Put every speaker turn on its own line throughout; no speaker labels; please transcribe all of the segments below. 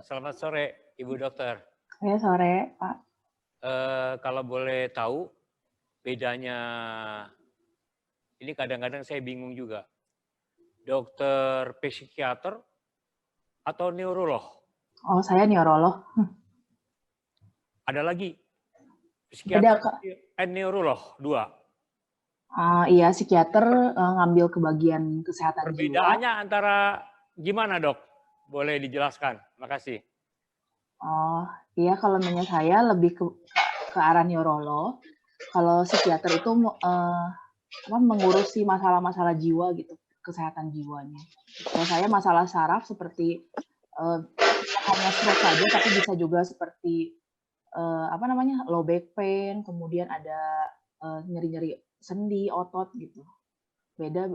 Selamat sore, Ibu Dokter.
Ya, sore, Pak.
Kalau boleh tahu, bedanya, ini kadang-kadang saya bingung juga, dokter psikiater atau neurolog?
Oh, saya neurolog.
Ada lagi?
Beda,
Psikiater
Kak.
neurolog, 2.
Iya, psikiater ngambil ke bagian kesehatan jiwa.
Perbedaannya antara gimana, Dok? Boleh dijelaskan? Makasih.
Oh, iya, kalau menurut saya lebih ke arah neurolog. Kalau psikiater itu mengurusi masalah-masalah jiwa gitu, kesehatan jiwanya. Kalau saya masalah saraf seperti hanya stroke saja, tapi bisa juga seperti low back pain, kemudian ada nyeri-nyeri sendi, otot gitu. Beda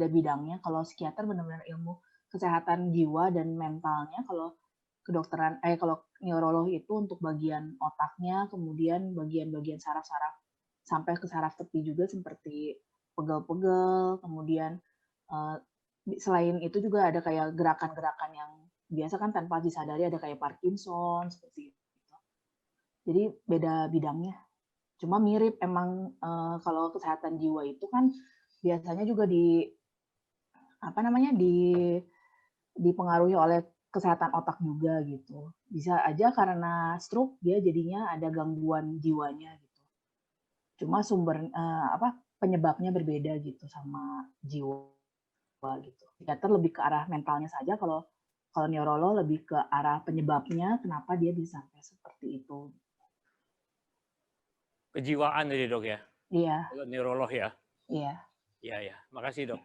bidangnya. Kalau psikiater benar-benar ilmu kesehatan jiwa dan mentalnya. Kalau kedokteran, kalau neurolog itu untuk bagian otaknya, kemudian bagian-bagian saraf-saraf sampai ke saraf tepi juga seperti pegel-pegel, kemudian selain itu juga ada kayak gerakan-gerakan yang biasa kan tanpa disadari, ada kayak Parkinson seperti itu. Jadi beda bidangnya. Cuma mirip emang kalau kesehatan jiwa itu kan biasanya juga dipengaruhi oleh kesehatan otak juga gitu. Bisa aja karena stroke dia jadinya ada gangguan jiwanya gitu. Cuma penyebabnya berbeda gitu sama jiwa gitu. Psikiater lebih ke arah mentalnya saja, kalau neurolog lebih ke arah penyebabnya kenapa dia bisa sampai seperti itu.
Kejiwaan jadi, Dok, ya?
Iya.
Kalau neurolog ya?
Iya.
Iya, ya. Makasih, Dok.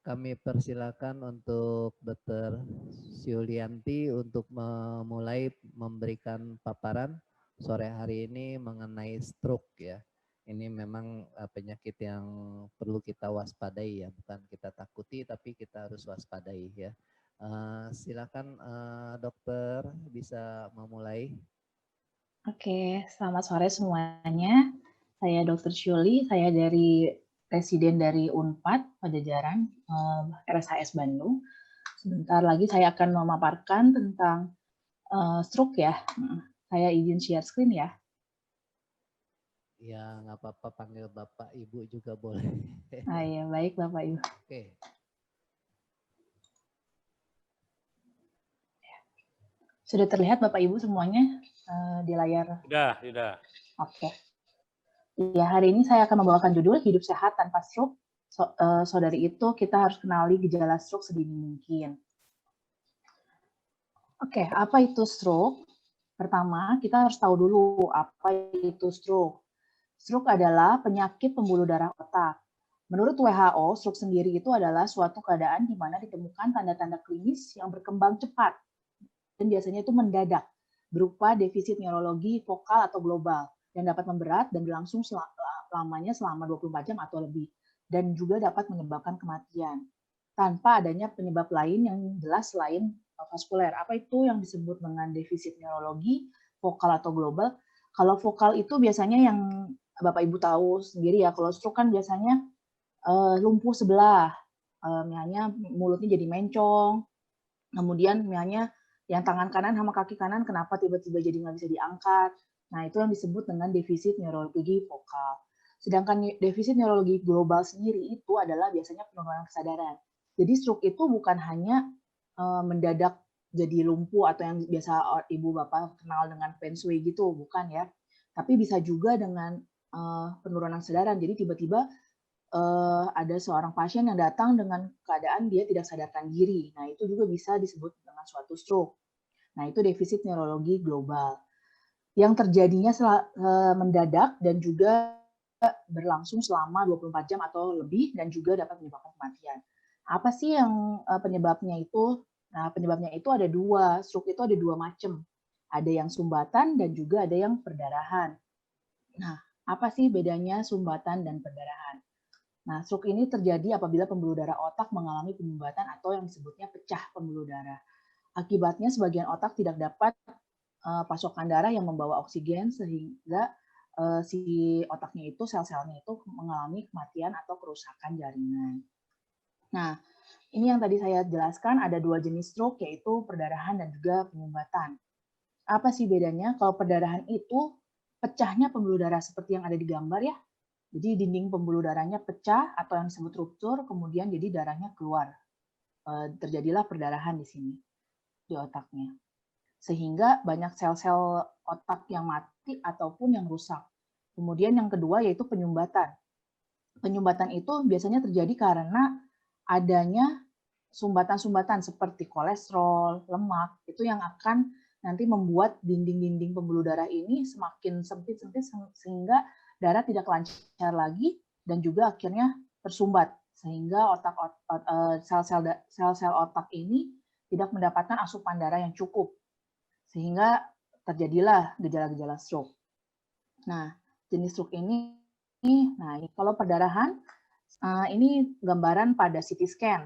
Kami persilakan untuk Dr. Syulianti untuk memulai memberikan paparan sore hari ini mengenai stroke ya. Ini memang penyakit yang perlu kita waspadai ya, bukan kita takuti tapi kita harus waspadai ya. Silakan dokter bisa memulai.
Oke, selamat sore semuanya. Saya Dr. Syuli, saya residen dari Unpad Pajajaran, RSHS Bandung. Sebentar lagi saya akan memaparkan tentang stroke ya. Saya izin share screen ya.
Ya, nggak apa-apa, panggil Bapak Ibu juga boleh.
Ya, baik Bapak Ibu.
Oke.
Sudah terlihat Bapak Ibu semuanya di layar?
Sudah.
Oke. Ya, hari ini saya akan membawakan judul Hidup Sehat Tanpa Stroke. Dari itu kita harus kenali gejala stroke sedini mungkin. Oke, apa itu stroke? Pertama, kita harus tahu dulu apa itu stroke. Stroke adalah penyakit pembuluh darah otak. Menurut WHO, stroke sendiri itu adalah suatu keadaan di mana ditemukan tanda-tanda klinis yang berkembang cepat dan biasanya itu mendadak, berupa defisit neurologi vokal atau global yang dapat memberat dan berlangsung lamanya selama 24 jam atau lebih, dan juga dapat menyebabkan kematian tanpa adanya penyebab lain yang jelas selain vaskuler. Apa itu yang disebut dengan defisit neurologi vokal atau global? Kalau vokal itu biasanya yang Bapak Ibu tahu sendiri ya, kalau stroke kan biasanya lumpuh sebelah, misalnya mulutnya jadi mencong, kemudian misalnya yang tangan kanan sama kaki kanan kenapa tiba-tiba jadi nggak bisa diangkat. Nah, itu yang disebut dengan defisit neurologi vokal. Sedangkan defisit neurologi global sendiri itu adalah biasanya penurunan kesadaran. Jadi stroke itu bukan hanya mendadak jadi lumpuh atau yang biasa Ibu Bapak kenal dengan feng shui gitu, bukan ya. Tapi bisa juga dengan penurunan kesadaran. Jadi tiba-tiba ada seorang pasien yang datang dengan keadaan dia tidak sadarkan diri. Nah, itu juga bisa disebut dengan suatu stroke. Nah, itu defisit neurologi global. Yang terjadinya mendadak dan juga berlangsung selama 24 jam atau lebih dan juga dapat menyebabkan kematian. Apa sih yang penyebabnya itu? Nah, penyebabnya itu ada dua. Stroke itu ada dua macam. Ada yang sumbatan dan juga ada yang perdarahan. Nah, apa sih bedanya sumbatan dan perdarahan? Nah, stroke ini terjadi apabila pembuluh darah otak mengalami penyumbatan atau yang disebutnya pecah pembuluh darah. Akibatnya sebagian otak tidak dapat pasokan darah yang membawa oksigen sehingga si otaknya itu, sel-selnya itu mengalami kematian atau kerusakan jaringan. Nah, Ini yang tadi saya jelaskan ada 2 jenis stroke, yaitu perdarahan dan juga penyumbatan. Apa sih bedanya? Kalau perdarahan itu pecahnya pembuluh darah seperti yang ada di gambar ya. Jadi dinding pembuluh darahnya pecah atau yang disebut ruptur, kemudian jadi darahnya keluar. Terjadilah perdarahan di sini, di otaknya. Sehingga banyak sel-sel otak yang mati ataupun yang rusak. Kemudian yang kedua yaitu penyumbatan. Penyumbatan itu biasanya terjadi karena adanya sumbatan-sumbatan seperti kolesterol, lemak, itu yang akan nanti membuat dinding-dinding pembuluh darah ini semakin sempit-sempit sehingga darah tidak lancar lagi dan juga akhirnya tersumbat sehingga sel-sel otak ini tidak mendapatkan asupan darah yang cukup sehingga terjadilah gejala-gejala stroke. Nah, jenis stroke ini kalau perdarahan ini gambaran pada CT scan.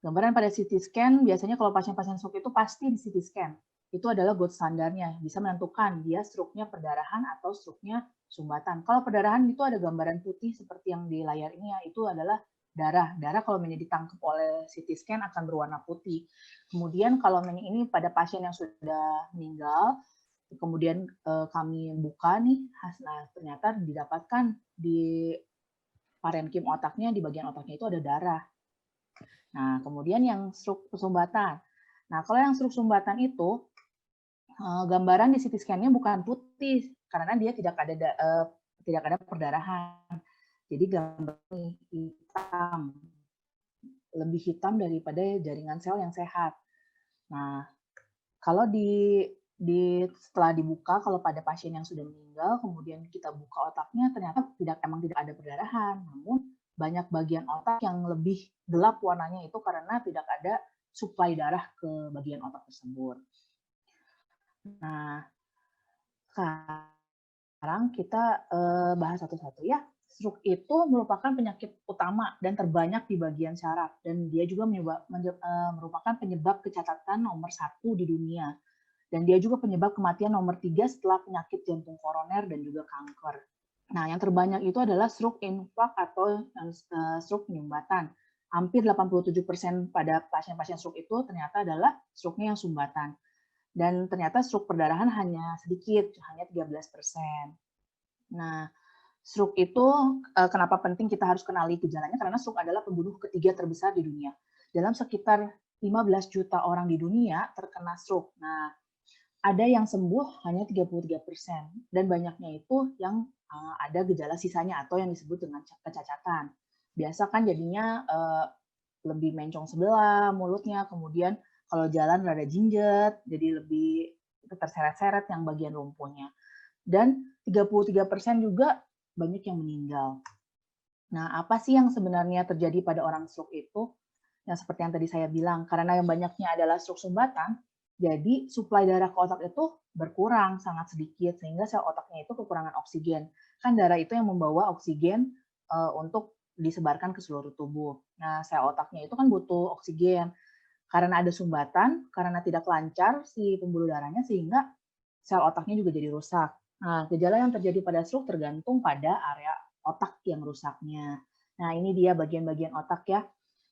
Gambaran pada CT scan biasanya kalau pasien-pasien stroke itu pasti di CT scan. Itu adalah gold standarnya, bisa menentukan dia stroke-nya perdarahan atau stroke-nya sumbatan. Kalau perdarahan itu ada gambaran putih seperti yang di layar ini ya, itu adalah darah. Darah kalau ditangkap oleh CT scan akan berwarna putih. Kemudian kalau ini pada pasien yang sudah meninggal, kemudian kami buka nih, nah ternyata didapatkan di parenkim otaknya, di bagian otaknya itu ada darah. Nah, kemudian yang stroke sumbatan. Nah, kalau yang stroke sumbatan itu gambaran di CT scan-nya bukan putih karena dia tidak ada perdarahan. Jadi gambarnya hitam, lebih hitam daripada jaringan sel yang sehat. Nah, kalau setelah dibuka, kalau pada pasien yang sudah meninggal, kemudian kita buka otaknya, ternyata emang tidak ada perdarahan, namun banyak bagian otak yang lebih gelap warnanya itu karena tidak ada suplai darah ke bagian otak tersebut. Nah, sekarang kita bahas satu-satu ya. Stroke itu merupakan penyakit utama dan terbanyak di bagian saraf, dan dia juga merupakan penyebab kecacatan nomor 1 di dunia. Dan dia juga penyebab kematian nomor 3 setelah penyakit jantung koroner dan juga kanker. Nah, yang terbanyak itu adalah stroke infark atau stroke penyumbatan. Hampir 87% pada pasien-pasien stroke itu ternyata adalah stroke-nya yang sumbatan. Dan ternyata stroke perdarahan hanya sedikit, hanya 13%. Nah, stroke itu kenapa penting kita harus kenali gejalanya? Karena stroke adalah pembunuh ketiga terbesar di dunia. Dalam sekitar 15 juta orang di dunia terkena stroke. Nah, ada yang sembuh hanya 33%, dan banyaknya itu yang ada gejala sisanya atau yang disebut dengan kecacatan. Biasa kan jadinya lebih mencong sebelah mulutnya, kemudian kalau jalan rada jinjet, jadi lebih terseret-seret yang bagian lumpuhnya. Dan 33% juga banyak yang meninggal. Nah, apa sih yang sebenarnya terjadi pada orang stroke itu? Yang seperti yang tadi saya bilang, karena yang banyaknya adalah stroke sumbatan, jadi suplai darah ke otak itu berkurang sangat sedikit, sehingga sel otaknya itu kekurangan oksigen. Kan darah itu yang membawa oksigen untuk disebarkan ke seluruh tubuh. Nah, sel otaknya itu kan butuh oksigen. Karena ada sumbatan, karena tidak lancar si pembuluh darahnya, sehingga sel otaknya juga jadi rusak. Nah, gejala yang terjadi pada stroke tergantung pada area otak yang rusaknya. Nah, ini dia bagian-bagian otak ya.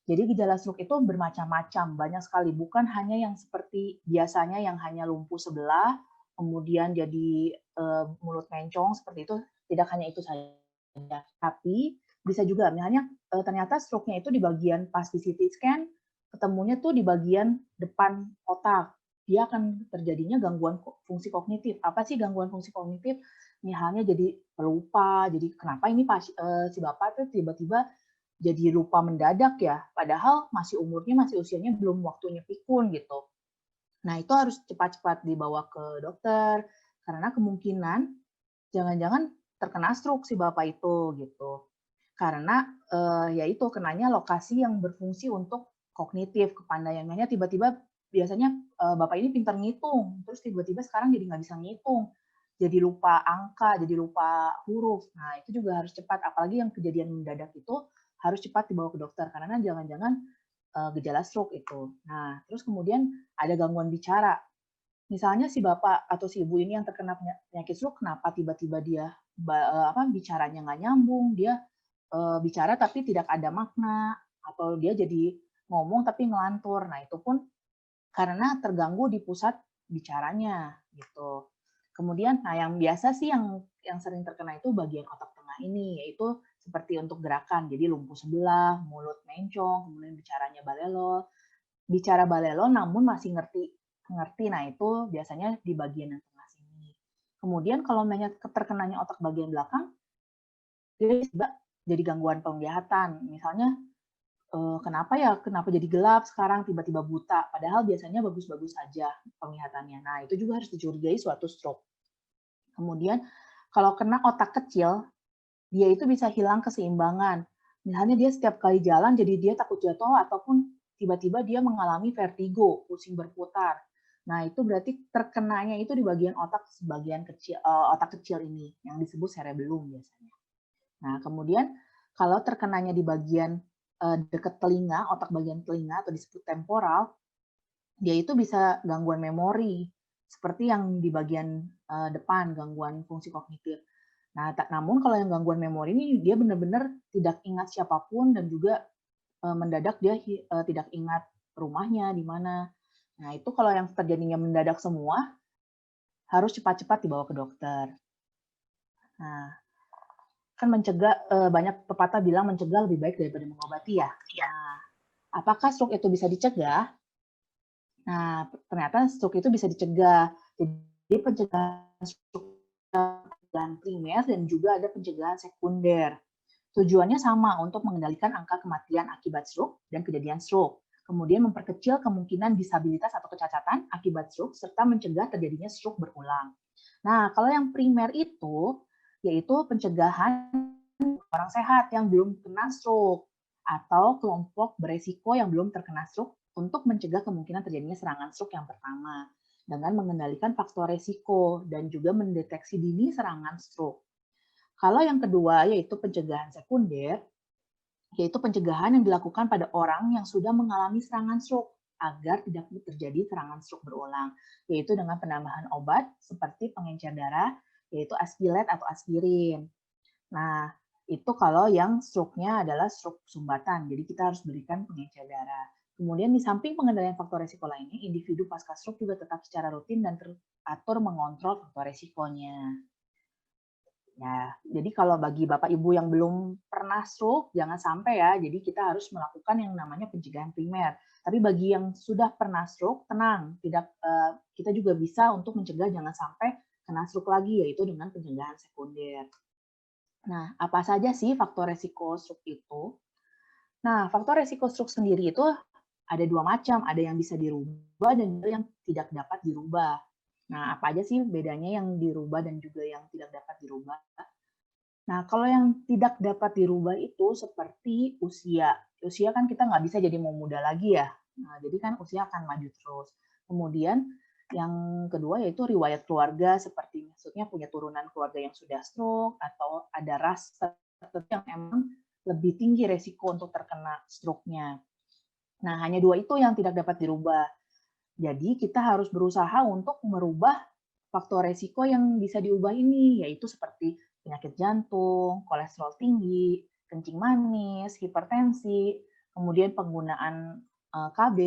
Jadi gejala stroke itu bermacam-macam, banyak sekali. Bukan hanya yang seperti biasanya yang hanya lumpuh sebelah, kemudian jadi mulut mencong seperti itu, tidak hanya itu saja. Tapi bisa juga, misalnya ternyata stroke-nya itu di bagian pas di CT scan, ketemunya tuh di bagian depan otak. Dia akan terjadinya gangguan fungsi kognitif. Apa sih gangguan fungsi kognitif? Misalnya jadi pelupa, jadi kenapa ini si bapak tuh tiba-tiba jadi lupa mendadak ya, padahal masih usianya belum waktunya pikun gitu. Nah, itu harus cepat-cepat dibawa ke dokter, karena kemungkinan jangan-jangan terkena stroke si bapak itu gitu. Karena ya itu kenanya lokasi yang berfungsi untuk kognitif, kepandaiannya tiba-tiba biasanya bapak ini pintar ngitung, terus tiba-tiba sekarang jadi nggak bisa ngitung, jadi lupa angka, jadi lupa huruf. Nah, itu juga harus cepat, apalagi yang kejadian mendadak itu harus cepat dibawa ke dokter karena jangan-jangan gejala stroke itu. Nah, terus kemudian ada gangguan bicara. Misalnya si bapak atau si ibu ini yang terkena penyakit stroke, kenapa tiba-tiba dia bicaranya nggak nyambung, dia bicara tapi tidak ada makna, atau dia jadi ngomong tapi ngelantur. Nah, itu pun karena terganggu di pusat bicaranya gitu. Kemudian, nah yang biasa sih yang sering terkena itu bagian otak tengah ini, yaitu seperti untuk gerakan. Jadi lumpuh sebelah, mulut mencong, kemudian bicaranya balelo. Bicara balelo namun masih ngerti. Nah itu biasanya di bagian yang tengah sini. Kemudian kalau terkenanya otak bagian belakang, dia jadi gangguan penglihatan. Misalnya, kenapa jadi gelap sekarang tiba-tiba buta, padahal biasanya bagus-bagus saja penglihatannya. Nah, itu juga harus dicurigai suatu stroke. Kemudian, kalau kena otak kecil, dia itu bisa hilang keseimbangan. Misalnya dia setiap kali jalan, jadi dia takut jatuh, ataupun tiba-tiba dia mengalami vertigo, pusing berputar. Nah, itu berarti terkenanya itu di bagian otak sebagian kecil, otak kecil ini, yang disebut cerebellum biasanya. Nah, kemudian kalau terkenanya di bagian dekat telinga, otak bagian telinga atau disebut temporal, dia itu bisa gangguan memori, seperti yang di bagian depan, gangguan fungsi kognitif. Nah, namun kalau yang gangguan memori ini, dia benar-benar tidak ingat siapapun dan juga mendadak dia tidak ingat rumahnya di mana. Nah, itu kalau yang terjadinya mendadak semua, harus cepat-cepat dibawa ke dokter. Nah, kan mencegah, banyak pepatah bilang mencegah lebih baik daripada mengobati ya. Nah, apakah stroke itu bisa dicegah? Nah, ternyata stroke itu bisa dicegah. Jadi pencegahan stroke pencegahan primer dan juga ada pencegahan sekunder. Tujuannya sama untuk mengendalikan angka kematian akibat stroke dan kejadian stroke. Kemudian memperkecil kemungkinan disabilitas atau kecacatan akibat stroke serta mencegah terjadinya stroke berulang. Nah, kalau yang primer itu yaitu pencegahan orang sehat yang belum kena stroke atau kelompok beresiko yang belum terkena stroke untuk mencegah kemungkinan terjadinya serangan stroke yang pertama dengan mengendalikan faktor resiko dan juga mendeteksi dini serangan stroke. Kalau yang kedua yaitu pencegahan sekunder, yaitu pencegahan yang dilakukan pada orang yang sudah mengalami serangan stroke agar tidak terjadi serangan stroke berulang, yaitu dengan penambahan obat seperti pengencer darah, yaitu Aspilet atau aspirin. Nah, itu kalau yang stroke-nya adalah stroke sumbatan, jadi kita harus berikan pengencer darah. Kemudian di samping pengendalian faktor resiko lainnya, individu pasca stroke juga tetap secara rutin dan teratur mengontrol faktor resikonya. Ya, jadi kalau bagi Bapak Ibu yang belum pernah stroke, jangan sampai ya. Jadi kita harus melakukan yang namanya pencegahan primer. Tapi bagi yang sudah pernah stroke, tenang, kita juga bisa untuk mencegah jangan sampai kena stroke lagi, yaitu dengan pencegahan sekunder. Nah, apa saja sih faktor resiko stroke itu? Nah, faktor resiko stroke sendiri itu ada dua macam, ada yang bisa dirubah dan juga yang tidak dapat dirubah. Nah, apa aja sih bedanya yang dirubah dan juga yang tidak dapat dirubah? Nah, kalau yang tidak dapat dirubah itu seperti usia. Usia kan kita nggak bisa jadi mau muda lagi ya. Nah, jadi kan usia akan maju terus. Kemudian yang kedua yaitu riwayat keluarga, seperti maksudnya punya turunan keluarga yang sudah stroke atau ada ras tertentu yang emang lebih tinggi resiko untuk terkena stroke-nya. Nah, hanya dua itu yang tidak dapat dirubah. Jadi kita harus berusaha untuk merubah faktor resiko yang bisa diubah ini, yaitu seperti penyakit jantung, kolesterol tinggi, kencing manis, hipertensi, kemudian penggunaan KB,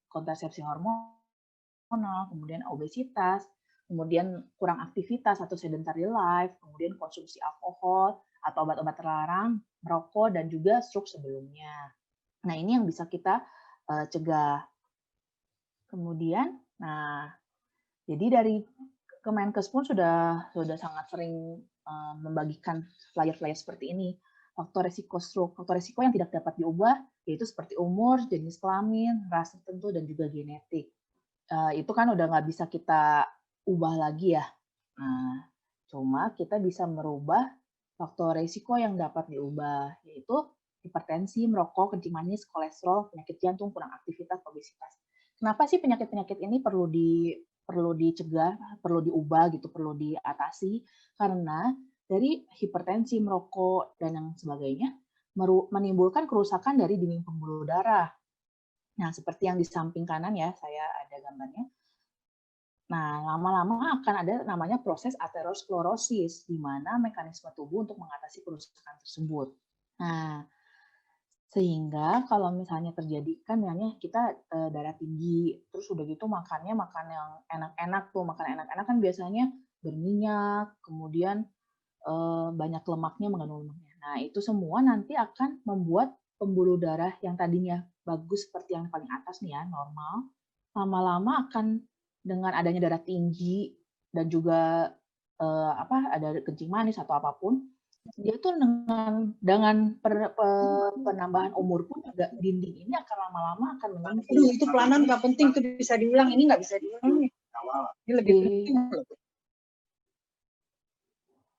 kontrasepsi hormonal, kemudian obesitas, kemudian kurang aktivitas atau sedentary life, kemudian konsumsi alkohol atau obat-obat terlarang, merokok, dan juga stroke sebelumnya. Nah, ini yang bisa kita cegah. Kemudian, nah, jadi dari Kemenkes pun sudah sangat sering membagikan flyer-flyer seperti ini. Faktor resiko stroke, faktor resiko yang tidak dapat diubah, yaitu seperti umur, jenis kelamin, ras tertentu, dan juga genetik. Itu kan udah nggak bisa kita ubah lagi ya. Nah, cuma kita bisa merubah faktor resiko yang dapat diubah, yaitu hipertensi, merokok, kencing manis, kolesterol, penyakit jantung, kurang aktivitas, obesitas. Kenapa sih penyakit-penyakit ini perlu dicegah, perlu diubah gitu, perlu diatasi? Karena dari hipertensi, merokok, dan yang sebagainya menimbulkan kerusakan dari dinding pembuluh darah. Nah, seperti yang di samping kanan ya, saya ada gambarnya. Nah, lama-lama akan ada namanya proses aterosklerosis, di mana mekanisme tubuh untuk mengatasi kerusakan tersebut. Nah, Sehingga kalau misalnya terjadi kan misalnya kita darah tinggi, terus udah gitu makannya makan yang enak-enak tuh, makan enak-enak kan biasanya berminyak, kemudian banyak lemaknya, mengandung lemaknya. Nah, itu semua nanti akan membuat pembuluh darah yang tadinya bagus seperti yang paling atas nih ya, normal, lama-lama akan dengan adanya darah tinggi dan juga ada kencing manis atau apapun, dia tuh dengan penambahan umur pun juga dinding ini akan lama-lama akan
Aduh,
menyempit.
itu pelanan nggak penting, itu bisa diulang. Ini nggak bisa diulang. Ini lebih
Di-
penting loh.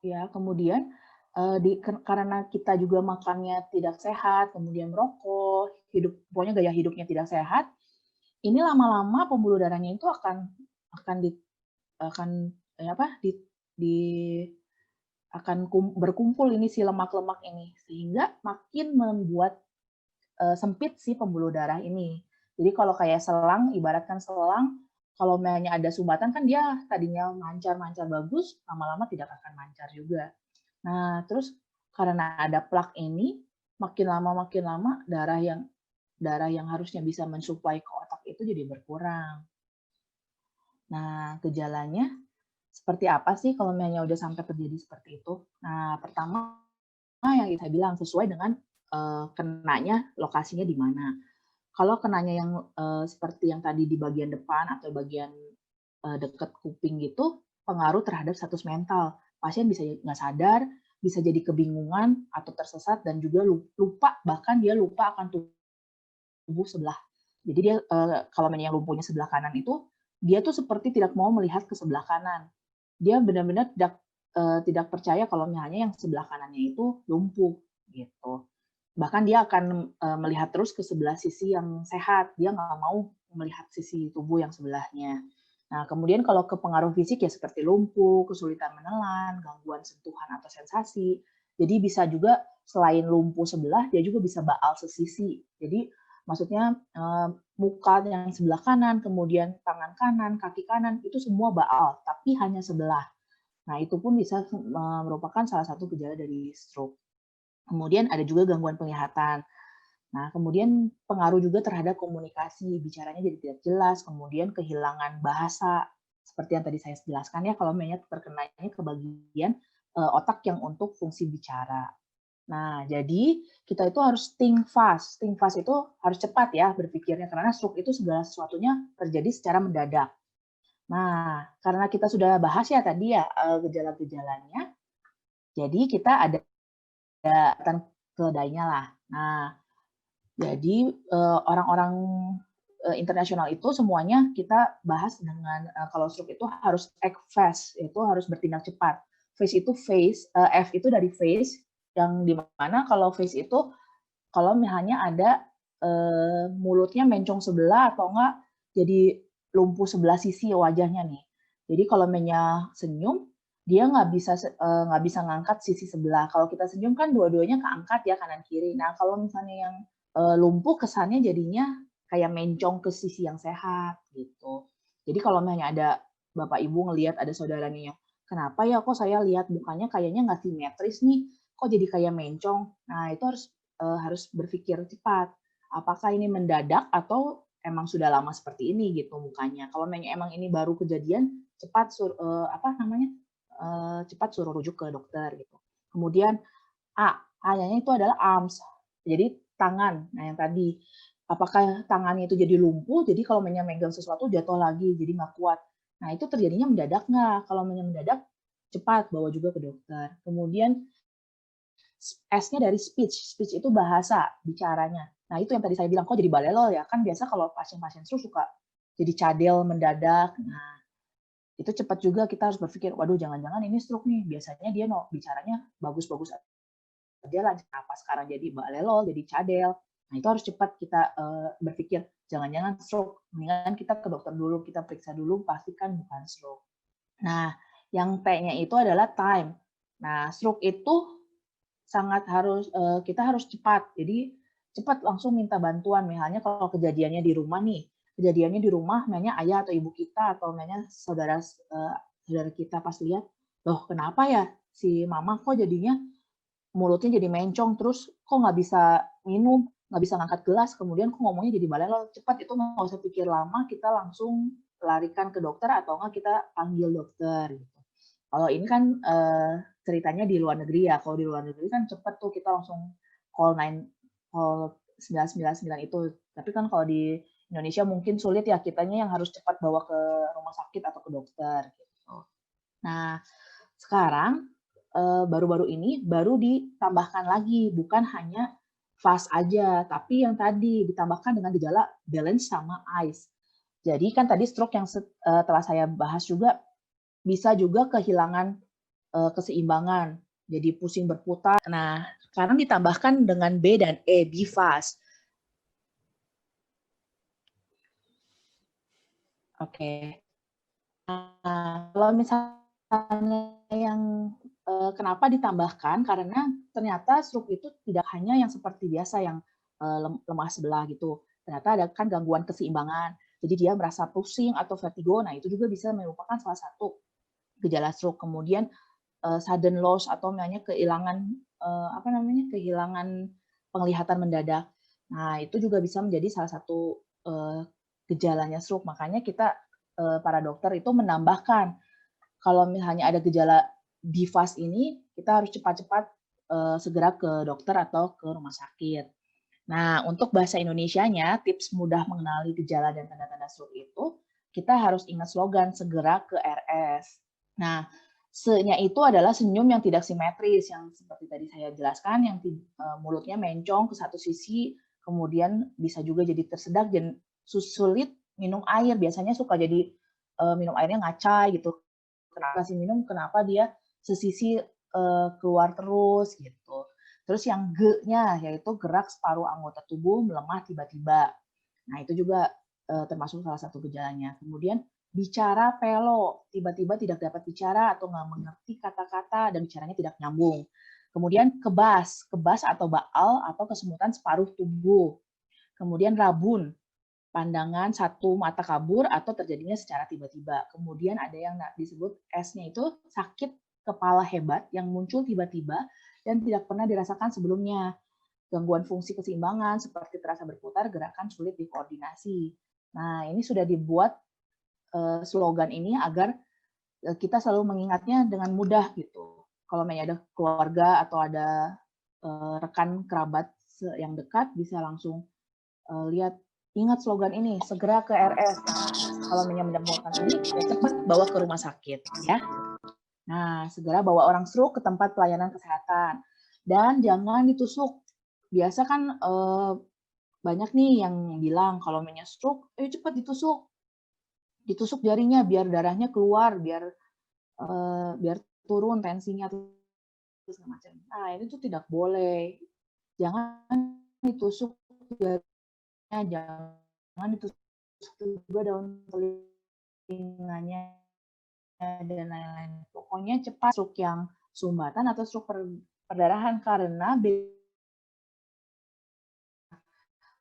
Ya, kemudian karena kita juga makannya tidak sehat, kemudian merokok, pokoknya gaya hidupnya tidak sehat, ini lama-lama pembuluh darahnya itu akan berkumpul ini si lemak-lemak ini, sehingga makin membuat sempit si pembuluh darah ini. Jadi kalau kayak selang, ibaratkan selang, kalau misalnya ada sumbatan kan dia tadinya mancar-mancar bagus, lama-lama tidak akan mancar juga. Nah, terus karena ada plak ini, makin lama darah yang harusnya bisa mensuplai ke otak itu jadi berkurang. Nah, gejalanya seperti apa sih kalau misalnya udah sampai terjadi seperti itu? Nah, pertama yang saya bilang sesuai dengan kenanya lokasinya di mana. Kalau kenanya yang seperti yang tadi di bagian depan atau bagian dekat kuping gitu, pengaruh terhadap status mental. Pasien bisa nggak sadar, bisa jadi kebingungan atau tersesat dan juga lupa, bahkan dia lupa akan tubuh sebelah. Jadi dia kalau yang lumpuhnya sebelah kanan itu, dia tuh seperti tidak mau melihat ke sebelah kanan. Dia benar-benar tidak percaya kalau misalnya yang sebelah kanannya itu lumpuh gitu. Bahkan dia akan melihat terus ke sebelah sisi yang sehat. Dia nggak mau melihat sisi tubuh yang sebelahnya. Nah, kemudian kalau ke pengaruh fisik ya seperti lumpuh, kesulitan menelan, gangguan sentuhan atau sensasi. Jadi bisa juga selain lumpuh sebelah, dia juga bisa baal sesisi. Jadi maksudnya muka yang sebelah kanan, kemudian tangan kanan, kaki kanan, itu semua baal, tapi hanya sebelah. Nah, itu pun bisa merupakan salah satu gejala dari stroke. Kemudian ada juga gangguan penglihatan. Nah, kemudian pengaruh juga terhadap komunikasi, bicaranya jadi tidak jelas, kemudian kehilangan bahasa, seperti yang tadi saya jelaskan ya, kalau memang terkenanya ke bagian otak yang untuk fungsi bicara. Nah, jadi kita itu harus think fast. Think fast itu harus cepat ya berpikirnya, karena stroke itu segala sesuatunya terjadi secara mendadak. Nah, karena kita sudah bahas ya tadi ya gejala-gejalanya, jadi kita ada keledainya lah. Nah, jadi orang-orang internasional itu semuanya kita bahas dengan kalau stroke itu harus act fast, itu harus bertindak cepat. Face itu F itu dari face, yang dimana kalau face itu kalau misalnya ada mulutnya mencong sebelah atau enggak jadi lumpuh sebelah sisi wajahnya nih. Jadi kalau misalnya senyum, dia nggak bisa ngangkat sisi sebelah. Kalau kita senyum kan dua-duanya keangkat ya kanan kiri. Nah kalau misalnya yang lumpuh kesannya jadinya kayak mencong ke sisi yang sehat gitu. Jadi kalau misalnya ada bapak ibu ngelihat ada saudaranya yang kenapa ya kok saya lihat mukanya kayaknya nggak simetris nih, kok jadi kayak mencong. Nah itu harus berpikir cepat. Apakah ini mendadak atau emang sudah lama seperti ini gitu mukanya. Kalau emang ini baru kejadian, cepat cepat suruh rujuk ke dokter gitu. Kemudian A-nya itu adalah arms. Jadi tangan. Nah, yang tadi apakah tangannya itu jadi lumpuh, jadi kalau megang sesuatu jatuh lagi, jadi nggak kuat. Nah, itu terjadinya mendadak nggak? Kalau mendadak, cepat bawa juga ke dokter. Kemudian S-nya dari speech. Speech itu bahasa, bicaranya. Nah, itu yang tadi saya bilang, kok jadi balelol ya? Kan biasa kalau pasien-pasien stroke suka jadi cadel mendadak. Nah, itu cepat juga kita harus berpikir, waduh jangan-jangan ini stroke nih. Biasanya dia bicaranya bagus-bagus aja lancar. Apa sekarang jadi balelol, jadi cadel. Nah, itu harus cepat kita berpikir, jangan-jangan stroke. Mendingan kita ke dokter dulu, kita periksa dulu, pastikan bukan stroke. Nah, yang P-nya itu adalah time. Nah, stroke itu kita harus cepat. Jadi cepat langsung minta bantuan. Misalnya kalau kejadiannya di rumah nih, namanya ayah atau ibu kita atau namanya saudara kita pas lihat, loh kenapa ya si mama kok jadinya mulutnya jadi mencong terus kok nggak bisa minum. nggak bisa ngangkat gelas, kemudian kok ngomongnya jadi balelo, cepat itu nggak usah pikir lama, kita langsung larikan ke dokter atau nggak kita panggil dokter gitu. Kalau ini kan ceritanya di luar negeri ya, kalau di luar negeri kan cepat tuh kita langsung call 999 itu. Tapi kan kalau di Indonesia mungkin sulit ya, kitanya yang harus cepat bawa ke rumah sakit atau ke dokter gitu. Nah, sekarang baru-baru ini baru ditambahkan lagi, bukan hanya fast aja, tapi yang tadi ditambahkan dengan gejala balance sama ice. Jadi kan tadi stroke yang telah saya bahas juga bisa juga kehilangan keseimbangan, jadi pusing berputar. Nah, sekarang ditambahkan dengan B dan E, BFAST. Oke. Nah, kalau misalnya yang kenapa ditambahkan, karena ternyata stroke itu tidak hanya yang seperti biasa yang lemah sebelah gitu. Ternyata ada kan gangguan keseimbangan. Jadi dia merasa pusing atau vertigo. Nah, itu juga bisa merupakan salah satu gejala stroke. Kemudian sudden loss atau namanya kehilangan kehilangan penglihatan mendadak. Nah, itu juga bisa menjadi salah satu gejalanya stroke. Makanya kita para dokter itu menambahkan kalau misalnya ada gejala BFAST ini, kita harus cepat-cepat segera ke dokter atau ke rumah sakit. Nah, untuk bahasa Indonesianya, tips mudah mengenali gejala dan tanda-tanda stroke itu, kita harus ingat slogan segera ke RS. Nah, se-nya itu adalah senyum yang tidak simetris, yang seperti tadi saya jelaskan, yang mulutnya mencong ke satu sisi, kemudian bisa juga jadi tersedak dan sulit minum air. Biasanya suka jadi minum airnya ngacai gitu. Kenapa sih minum? Kenapa dia sesisi keluar terus gitu. Terus yang G-nya yaitu gerak separuh anggota tubuh melemah tiba-tiba. Nah, itu juga termasuk salah satu gejalanya. Kemudian bicara pelo, tiba-tiba tidak dapat bicara atau nggak mengerti kata-kata dan bicaranya tidak nyambung. Kemudian kebas atau baal atau kesemutan separuh tubuh. Kemudian rabun, pandangan satu mata kabur atau terjadinya secara tiba-tiba. Kemudian ada yang disebut S-nya itu sakit kepala hebat yang muncul tiba-tiba dan tidak pernah dirasakan sebelumnya. Gangguan fungsi keseimbangan seperti terasa berputar, gerakan sulit dikoordinasi. Nah, ini sudah dibuat slogan ini agar kita selalu mengingatnya dengan mudah gitu. Kalau ada keluarga atau ada rekan kerabat yang dekat, bisa langsung lihat, ingat slogan ini, segera ke RS. Nah, kalau menemukan ini, ya cepat bawa ke rumah sakit ya. Nah, segera bawa orang stroke ke tempat pelayanan kesehatan. Dan jangan ditusuk. Biasa kan banyak nih yang bilang kalau stroke, cepat ditusuk. Ditusuk jarinya biar darahnya keluar, biar turun tensinya terus macam. Nah, ini tuh tidak boleh. Jangan ditusuk jarinya, jangan ditusuk juga daun telinganya dan lain-lain. Pokoknya cepat stroke yang sumbatan atau stroke perdarahan karena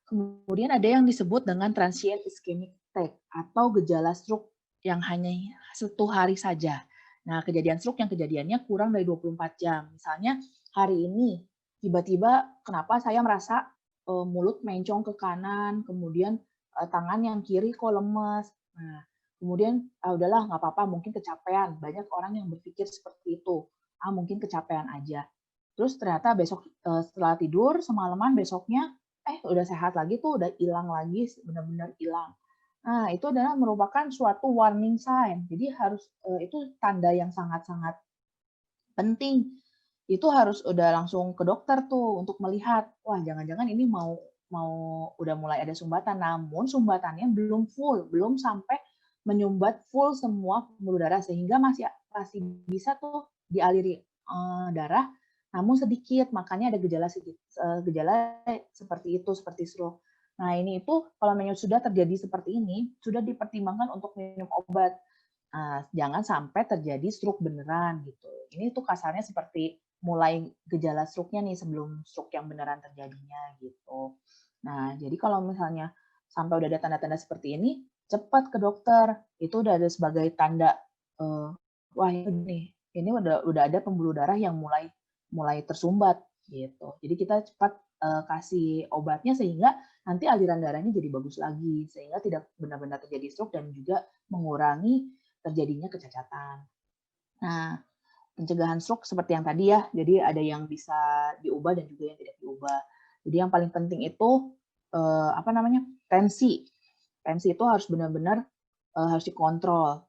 kemudian ada yang disebut dengan transient ischemic attack atau gejala stroke yang hanya 1 hari saja. Nah, kejadian stroke yang kejadiannya kurang dari 24 jam. Misalnya hari ini tiba-tiba kenapa saya merasa mulut mencong ke kanan, kemudian tangan yang kiri kok lemes. Nah, kemudian udahlah nggak apa-apa, mungkin kecapean. Banyak orang yang berpikir seperti itu. Mungkin kecapean aja. Terus ternyata besok setelah tidur semalaman besoknya udah sehat lagi tuh, udah hilang lagi, benar-benar hilang. Nah, itu adalah merupakan suatu warning sign. Jadi harus itu tanda yang sangat-sangat penting. Itu harus udah langsung ke dokter tuh untuk melihat, wah jangan-jangan ini mau udah mulai ada sumbatan, namun sumbatannya belum full, belum sampai menyumbat full semua pembuluh darah sehingga masih bisa tuh dialiri darah namun sedikit, makanya ada gejala seperti itu, seperti stroke. Nah, ini itu kalau sudah terjadi seperti ini, sudah dipertimbangkan untuk minum obat. Jangan sampai terjadi stroke beneran gitu. Ini tuh kasarnya seperti mulai gejala stroke-nya nih sebelum stroke yang beneran terjadinya gitu. Nah, jadi kalau misalnya sampai udah ada tanda-tanda seperti ini, cepat ke dokter. Itu udah ada sebagai tanda, wah ini udah ada pembuluh darah yang mulai tersumbat gitu. Jadi kita cepat kasih obatnya sehingga nanti aliran darahnya jadi bagus lagi, sehingga tidak benar-benar terjadi stroke dan juga mengurangi terjadinya kecacatan. Nah, pencegahan stroke seperti yang tadi ya, jadi ada yang bisa diubah dan juga yang tidak diubah. Jadi yang paling penting itu tensi. Tensi itu harus benar-benar harus dikontrol.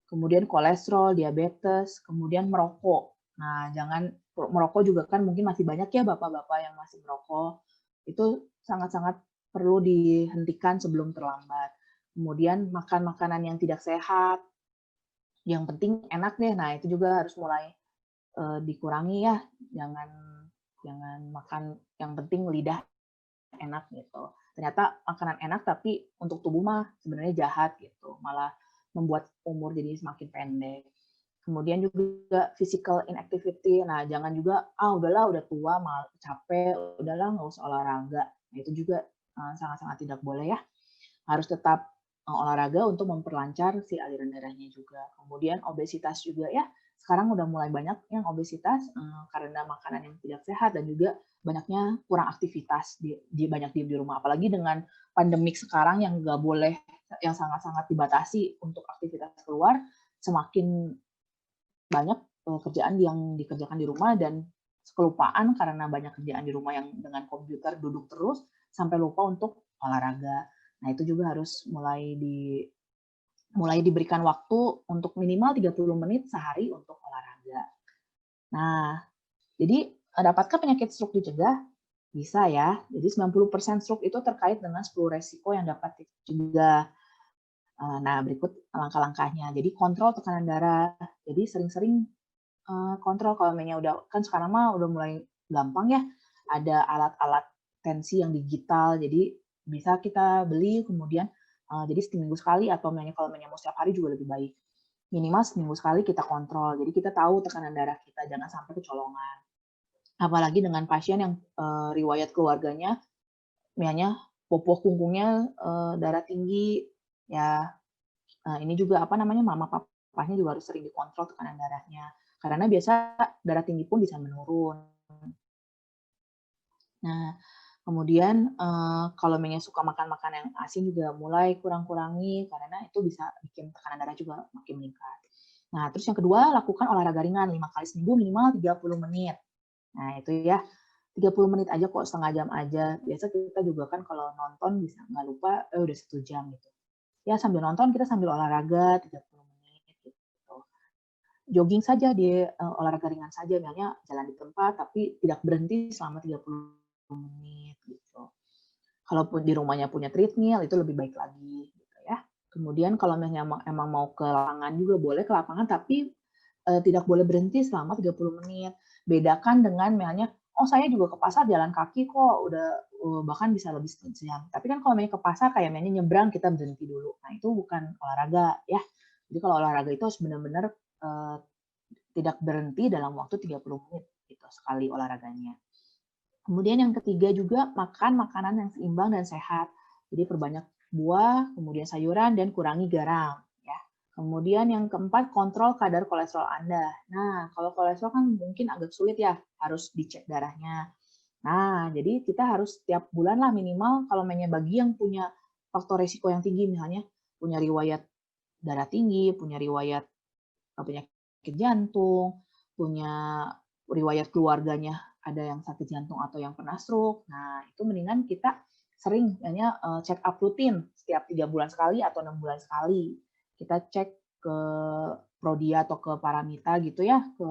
Kemudian kolesterol, diabetes, kemudian merokok. Nah, jangan merokok juga kan mungkin masih banyak ya bapak-bapak yang masih merokok. Itu sangat-sangat perlu dihentikan sebelum terlambat. Kemudian makan makanan yang tidak sehat. Yang penting enak deh. Nah, itu juga harus mulai dikurangi ya. Jangan makan yang penting lidah enak gitu. Ternyata makanan enak tapi untuk tubuh mah sebenarnya jahat gitu. Malah membuat umur jadi semakin pendek. Kemudian juga physical inactivity. Nah, jangan juga udahlah udah tua, mal capek, udahlah nggak usah olahraga. Nah, itu juga sangat-sangat tidak boleh ya. Harus tetap olahraga untuk memperlancar si aliran darahnya juga. Kemudian obesitas juga ya. Sekarang udah mulai banyak yang obesitas karena makanan yang tidak sehat dan juga banyaknya kurang aktivitas banyak diem di rumah. Apalagi dengan pandemik sekarang yang nggak boleh, yang sangat-sangat dibatasi untuk aktivitas keluar, semakin banyak kerjaan yang dikerjakan di rumah dan kelupaan karena banyak kerjaan di rumah yang dengan komputer duduk terus sampai lupa untuk olahraga. Nah, itu juga harus mulai diberikan waktu untuk minimal 30 menit sehari untuk olahraga. Nah, jadi dapatkah penyakit stroke dicegah? Bisa ya. Jadi 90% stroke itu terkait dengan 10 resiko yang dapat dicegah. Nah, berikut langkah-langkahnya. Jadi kontrol tekanan darah. Jadi sering-sering kontrol kalau udah kan sekarang mah udah mulai gampang ya. Ada alat-alat tensi yang digital. Jadi bisa kita beli kemudian jadi seminggu sekali atau kalau mau setiap hari juga lebih baik. Minimal seminggu sekali kita kontrol. Jadi kita tahu tekanan darah kita, jangan sampai kecolongan. Apalagi dengan pasien yang riwayat keluarganya, misalnya popoh kungkungnya darah tinggi, ya ini juga mama papahnya juga harus sering dikontrol tekanan darahnya. Karena biasa darah tinggi pun bisa menurun. Nah, kemudian kalau suka makan makanan yang asin juga mulai kurang-kurangi karena itu bisa bikin tekanan darah juga makin meningkat. Nah, terus yang kedua, lakukan olahraga ringan 5 kali seminggu minimal 30 menit. Nah, itu ya, 30 menit aja kok, setengah jam aja. Biasa kita juga kan kalau nonton bisa nggak lupa, udah 1 jam gitu. Ya, sambil nonton kita sambil olahraga 30 menit gitu. Jogging saja, olahraga ringan saja, misalnya jalan di tempat, tapi tidak berhenti selama 30 menit gitu. Kalaupun di rumahnya punya treadmill, itu lebih baik lagi gitu ya. Kemudian kalau misalnya emang mau ke lapangan juga boleh ke lapangan, tapi tidak boleh berhenti selama 30 menit. Bedakan dengan misalnya, saya juga ke pasar jalan kaki kok, udah bahkan bisa lebih sejam. Tapi kan kalau ke pasar kayak nyebrang, kita berhenti dulu. Nah, itu bukan olahraga ya. Jadi kalau olahraga itu harus benar-benar tidak berhenti dalam waktu 30 menit gitu sekali olahraganya. Kemudian yang ketiga juga makan makanan yang seimbang dan sehat. Jadi perbanyak buah, kemudian sayuran, dan kurangi garam. Kemudian yang keempat, kontrol kadar kolesterol Anda. Nah, kalau kolesterol kan mungkin agak sulit ya, harus dicek darahnya. Nah, jadi kita harus setiap bulan lah minimal, kalau bagi yang punya faktor risiko yang tinggi, misalnya punya riwayat darah tinggi, punya riwayat penyakit jantung, punya riwayat keluarganya ada yang sakit jantung atau yang pernah stroke. Nah, itu mendingan kita sering check up rutin setiap 3 bulan sekali atau 6 bulan sekali. Kita cek ke Prodia atau ke Paramita gitu ya, ke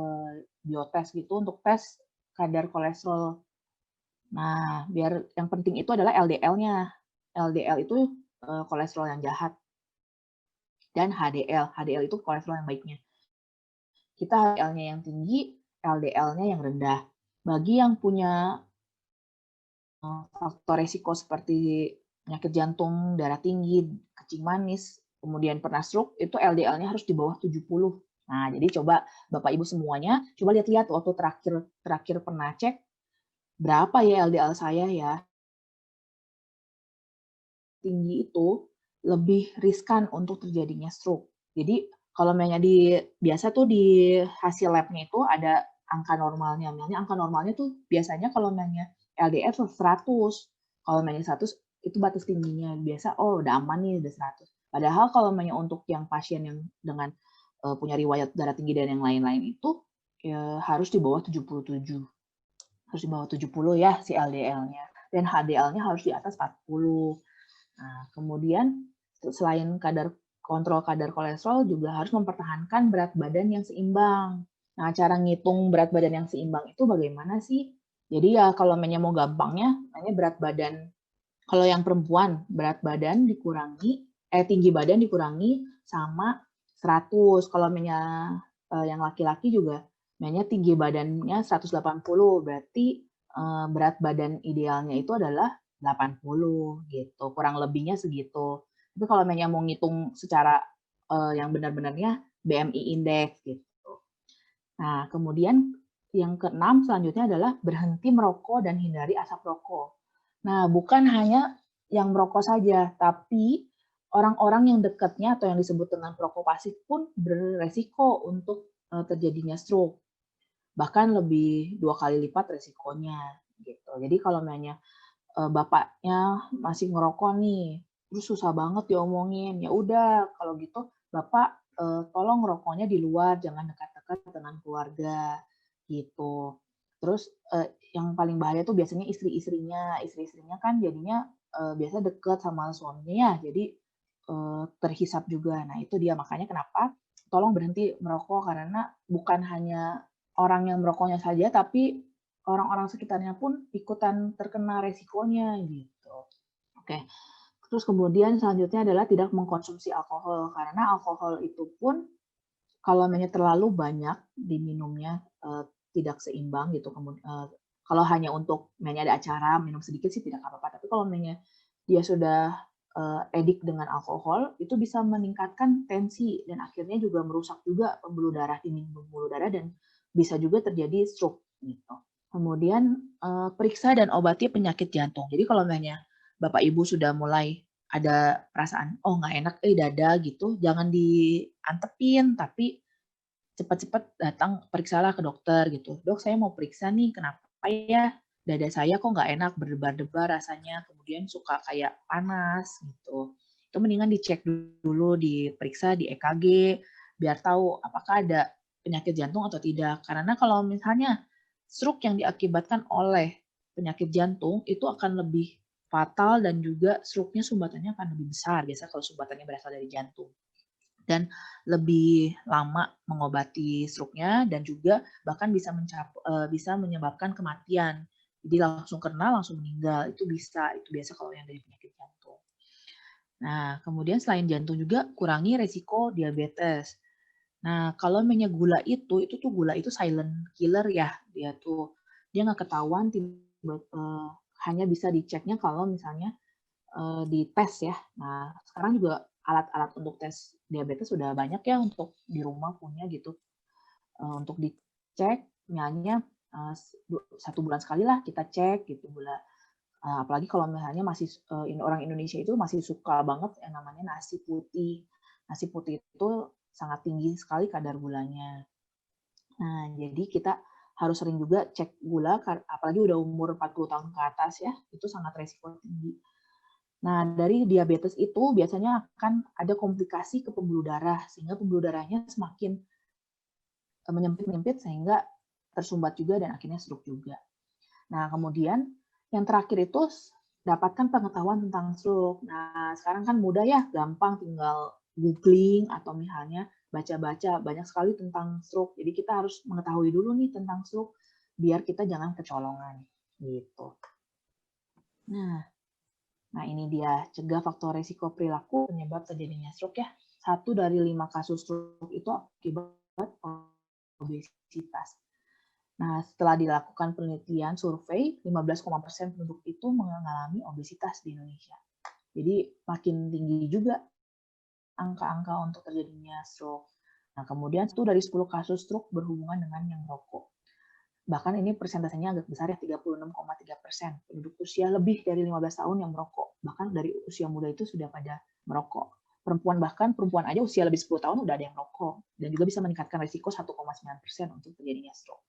biotes gitu untuk tes kadar kolesterol. Nah, biar yang penting itu adalah LDL-nya. LDL itu kolesterol yang jahat. Dan HDL. HDL itu kolesterol yang baiknya. Kita HDL-nya yang tinggi, LDL-nya yang rendah. Bagi yang punya faktor risiko seperti penyakit jantung, darah tinggi, kencing manis, kemudian pernah stroke, itu LDL-nya harus di bawah 70. Nah, jadi coba Bapak Ibu semuanya, coba lihat-lihat waktu terakhir pernah cek, berapa ya LDL saya ya. Tinggi itu lebih riskan untuk terjadinya stroke. Jadi kalau biasa tuh di hasil lab-nya itu ada angka normalnya. Angka normalnya tuh biasanya kalau LDL 100. Kalau namanya 100 itu batas tingginya. Biasa, oh udah aman nih, udah 100. Padahal kalau namanya untuk yang pasien yang dengan punya riwayat darah tinggi dan yang lain-lain itu ya, harus di bawah 77. Harus di bawah 70 ya si LDL-nya. Dan HDL-nya harus di atas 40. Nah, kemudian selain kontrol kadar kolesterol juga harus mempertahankan berat badan yang seimbang. Nah, cara ngitung berat badan yang seimbang itu bagaimana sih? Jadi ya kalau mau gampangnya, berat badan, kalau yang perempuan berat badan dikurangi, tinggi badan dikurangi sama 100. Kalau yang laki-laki juga tinggi badannya 180, berarti berat badan idealnya itu adalah 80 gitu, kurang lebihnya segitu. Tapi kalau mau ngitung secara yang benar-benarnya BMI indeks gitu. Nah, kemudian yang keenam selanjutnya adalah berhenti merokok dan hindari asap rokok. Nah, bukan hanya yang merokok saja, tapi orang-orang yang dekatnya atau yang disebut dengan perokok pasif pun beresiko untuk terjadinya stroke. Bahkan lebih 2 kali lipat resikonya gitu. Jadi kalau bapaknya masih ngerokok nih, terus susah banget diomongin, ya udah kalau gitu Bapak tolong ngerokoknya di luar, jangan dekat-dekat dengan keluarga gitu. Terus yang paling bahaya tuh biasanya istri-istrinya kan jadinya biasa dekat sama suaminya ya, jadi terhisap juga. Nah itu dia makanya kenapa tolong berhenti merokok, karena bukan hanya orang yang merokoknya saja, tapi orang-orang sekitarnya pun ikutan terkena resikonya gitu. Oke. Terus kemudian selanjutnya adalah tidak mengkonsumsi alkohol, karena alkohol itu pun kalau terlalu banyak diminumnya tidak seimbang gitu. Kalau hanya untuk ada acara minum sedikit sih tidak apa-apa, tapi kalau dia sudah edik dengan alkohol itu bisa meningkatkan tensi dan akhirnya juga merusak juga pembuluh darah dan bisa juga terjadi stroke gitu. Kemudian periksa dan obati penyakit jantung. Jadi kalau Bapak Ibu sudah mulai ada perasaan oh nggak enak dada gitu, jangan diantepin, tapi cepat-cepat datang periksalah ke dokter gitu. Dok, saya mau periksa nih, kenapa ya dada saya kok nggak enak, berdebar-debar rasanya, kemudian suka kayak panas gitu. Itu mendingan dicek dulu, diperiksa di EKG biar tahu apakah ada penyakit jantung atau tidak. Karena kalau misalnya stroke yang diakibatkan oleh penyakit jantung itu akan lebih fatal dan juga stroke-nya sumbatannya akan lebih besar biasa kalau sumbatannya berasal dari jantung. Dan lebih lama mengobati stroke-nya dan juga bahkan bisa menyebabkan kematian. Jadi langsung kena, langsung meninggal. Itu biasa kalau yang dari penyakit jantung. Nah, kemudian selain jantung juga kurangi resiko diabetes. Nah, kalau gula itu gula itu silent killer ya. Dia nggak ketahuan, hanya bisa diceknya kalau misalnya di tes ya. Nah, sekarang juga alat-alat untuk tes diabetes sudah banyak ya untuk di rumah punya gitu. Untuk dicek misalnya 1 bulan sekali lah kita cek gitu gula. Apalagi kalau misalnya masih orang Indonesia itu masih suka banget yang namanya nasi putih. Nasi putih itu sangat tinggi sekali kadar gulanya. Nah, jadi kita harus sering juga cek gula, apalagi udah umur 40 tahun ke atas ya, itu sangat resiko tinggi. Nah, dari diabetes itu biasanya akan ada komplikasi ke pembuluh darah, sehingga pembuluh darahnya semakin menyempit sehingga tersumbat juga dan akhirnya stroke juga. Nah, kemudian yang terakhir itu dapatkan pengetahuan tentang stroke. Nah, sekarang kan mudah ya, gampang tinggal googling atau misalnya baca-baca banyak sekali tentang stroke. Jadi kita harus mengetahui dulu nih tentang stroke biar kita jangan kecolongan gitu. Nah, ini dia cegah faktor risiko perilaku penyebab terjadinya stroke ya. 1 dari 5 kasus stroke itu akibat obesitas. Nah, setelah dilakukan penelitian survei, 15,% penduduk itu mengalami obesitas di Indonesia. Jadi makin tinggi juga angka-angka untuk terjadinya stroke. Nah, kemudian 1 dari 10 kasus stroke berhubungan dengan yang merokok. Bahkan ini persentasenya agak besar ya, 36,3%. Penduduk usia lebih dari 15 tahun yang merokok. Bahkan dari usia muda itu sudah pada merokok. Perempuan aja usia lebih 10 tahun udah ada yang merokok. Dan juga bisa meningkatkan risiko 1,9% untuk terjadinya stroke.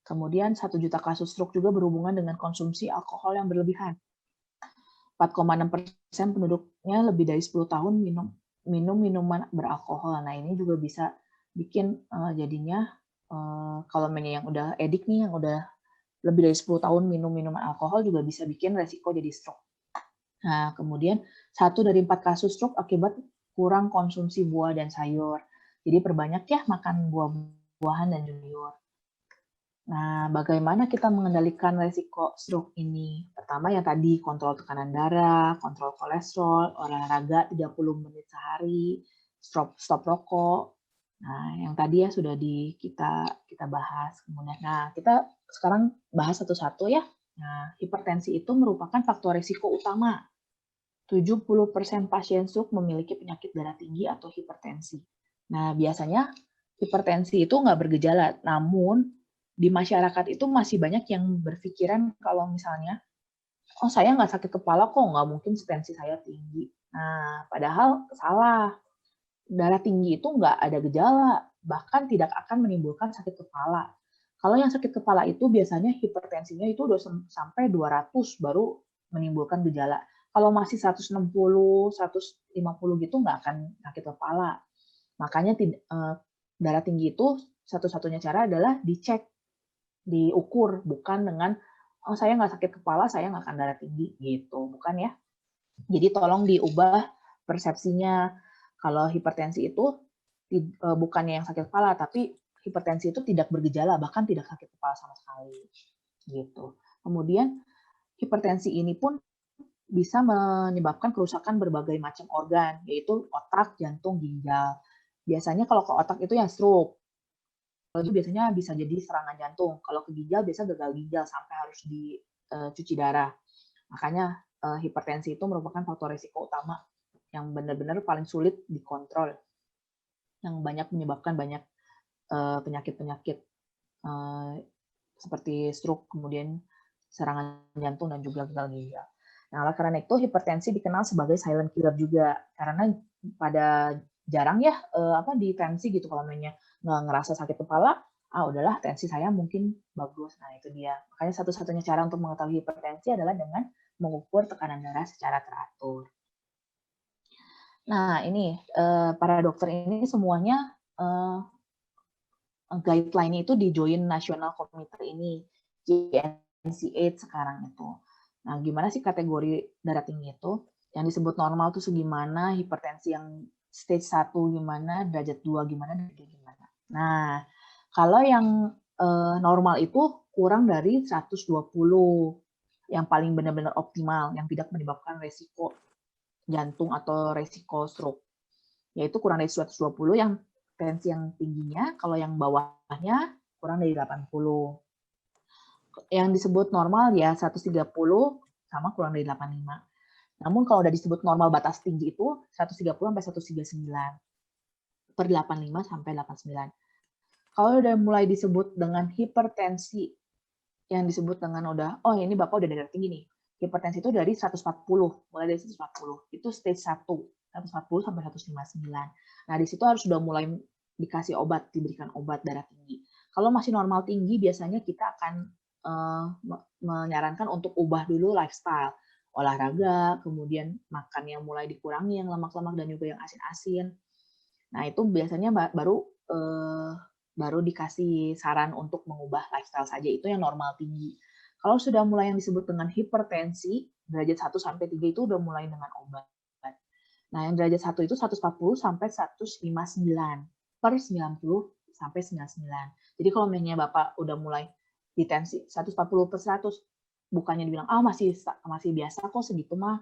Kemudian 1 juta kasus stroke juga berhubungan dengan konsumsi alkohol yang berlebihan. 4,6% penduduknya lebih dari 10 tahun minum minuman beralkohol. Nah, ini juga bisa bikin jadinya kalau yang udah edik nih, yang udah lebih dari 10 tahun minum minuman alkohol juga bisa bikin resiko jadi stroke. Nah, kemudian 1 dari 4 kasus stroke akibat kurang konsumsi buah dan sayur. Jadi perbanyak ya makan buah-buahan dan sayur. Nah, bagaimana kita mengendalikan resiko stroke ini? Pertama yang tadi, kontrol tekanan darah, kontrol kolesterol, olahraga 30 menit sehari, stop rokok. Nah, yang tadi ya sudah kita bahas. Kemudian, nah kita sekarang bahas satu-satu ya. Nah, hipertensi itu merupakan faktor risiko utama. 70% pasien stroke memiliki penyakit darah tinggi atau hipertensi. Nah, biasanya hipertensi itu nggak bergejala, namun di masyarakat itu masih banyak yang berpikiran kalau misalnya, oh saya nggak sakit kepala kok, nggak mungkin tensi saya tinggi. Nah, padahal salah. Darah tinggi itu nggak ada gejala, bahkan tidak akan menimbulkan sakit kepala. Kalau yang sakit kepala itu biasanya hipertensinya itu udah sampai 200 baru menimbulkan gejala. Kalau masih 160, 150 gitu nggak akan sakit kepala. Makanya darah tinggi itu satu-satunya cara adalah dicek, diukur, bukan dengan oh saya nggak sakit kepala, saya nggak akan darah tinggi gitu, bukan ya. Jadi tolong diubah persepsinya. Kalau hipertensi itu bukannya yang sakit kepala, tapi hipertensi itu tidak bergejala, bahkan tidak sakit kepala sama sekali. Gitu. Kemudian hipertensi ini pun bisa menyebabkan kerusakan berbagai macam organ, yaitu otak, jantung, ginjal. Biasanya kalau ke otak itu ya stroke. Kalau itu biasanya bisa jadi serangan jantung. Kalau ke ginjal biasa gagal ginjal sampai harus dicuci darah. Makanya hipertensi itu merupakan faktor risiko utama yang benar-benar paling sulit dikontrol, yang banyak menyebabkan banyak penyakit-penyakit seperti stroke, kemudian serangan jantung dan juga gagal ginjal. Nah, oleh karena itu hipertensi dikenal sebagai silent killer juga, karena pada jarang ya di tensi gitu kalau nggak ngerasa sakit kepala, udahlah tensi saya mungkin bagus. Nah, itu dia. Makanya satu-satunya cara untuk mengetahui hipertensi adalah dengan mengukur tekanan darah secara teratur. Nah, ini para dokter ini semuanya guideline-nya itu di Joint National Committee ini, JNC8 sekarang itu. Nah, gimana sih kategori darah tinggi itu? Yang disebut normal itu segimana, hipertensi yang stage 1 gimana, derajat 2 gimana, derajat gimana. Nah, kalau yang normal itu kurang dari 120, yang paling benar-benar optimal, yang tidak menyebabkan resiko jantung atau resiko stroke, yaitu kurang dari 120 yang tensi yang tingginya, kalau yang bawahnya kurang dari 80. Yang disebut normal ya 130 sama kurang dari 85. Namun kalau udah disebut normal batas tinggi itu 130 sampai 139 per 85 sampai 89. Kalau udah mulai disebut dengan hipertensi, yang disebut dengan ini Bapak udah darah tinggi nih. Hipertensi itu dari 140, mulai dari 140. Itu stage 1, 140 sampai 159. Nah, di situ harus sudah mulai dikasih obat, diberikan obat darah tinggi. Kalau masih normal tinggi, biasanya kita akan menyarankan untuk ubah dulu lifestyle. Olahraga, kemudian makan yang mulai dikurangi, yang lemak-lemak dan juga yang asin-asin. Nah, itu biasanya baru dikasih saran untuk mengubah lifestyle saja. Itu yang normal tinggi. Kalau sudah mulai yang disebut dengan hipertensi, derajat 1 sampai 3 itu udah mulai dengan obat. Nah, yang derajat 1 itu 140 sampai 159 per 90 sampai 99. Jadi kalau misalnya Bapak udah mulai di tensi 140 per 100, bukannya dibilang, masih biasa kok segitu mah.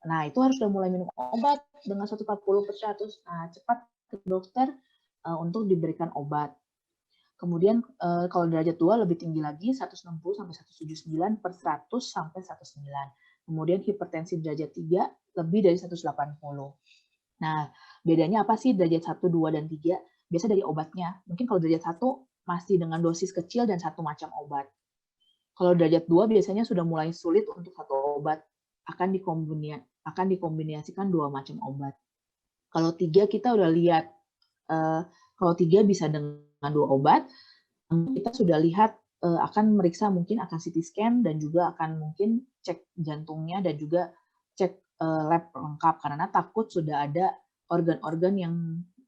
Nah, itu harus udah mulai minum obat dengan 140 per 100. Nah, cepat ke dokter untuk diberikan obat. Kemudian kalau derajat 2 lebih tinggi lagi 160 sampai 179 per 100 sampai 109. Kemudian hipertensi derajat 3 lebih dari 180. Nah, bedanya apa sih derajat 1, 2 dan 3? Biasa dari obatnya. Mungkin kalau derajat 1 masih dengan dosis kecil dan satu macam obat. Kalau derajat 2 biasanya sudah mulai sulit untuk satu obat. Akan dikombinasikan 2 macam obat. Kalau 3 kita udah lihat kalau 3 bisa dengan 2 obat, kita sudah lihat akan meriksa, mungkin akan CT scan dan juga akan mungkin cek jantungnya dan juga cek lab lengkap karena takut sudah ada organ-organ yang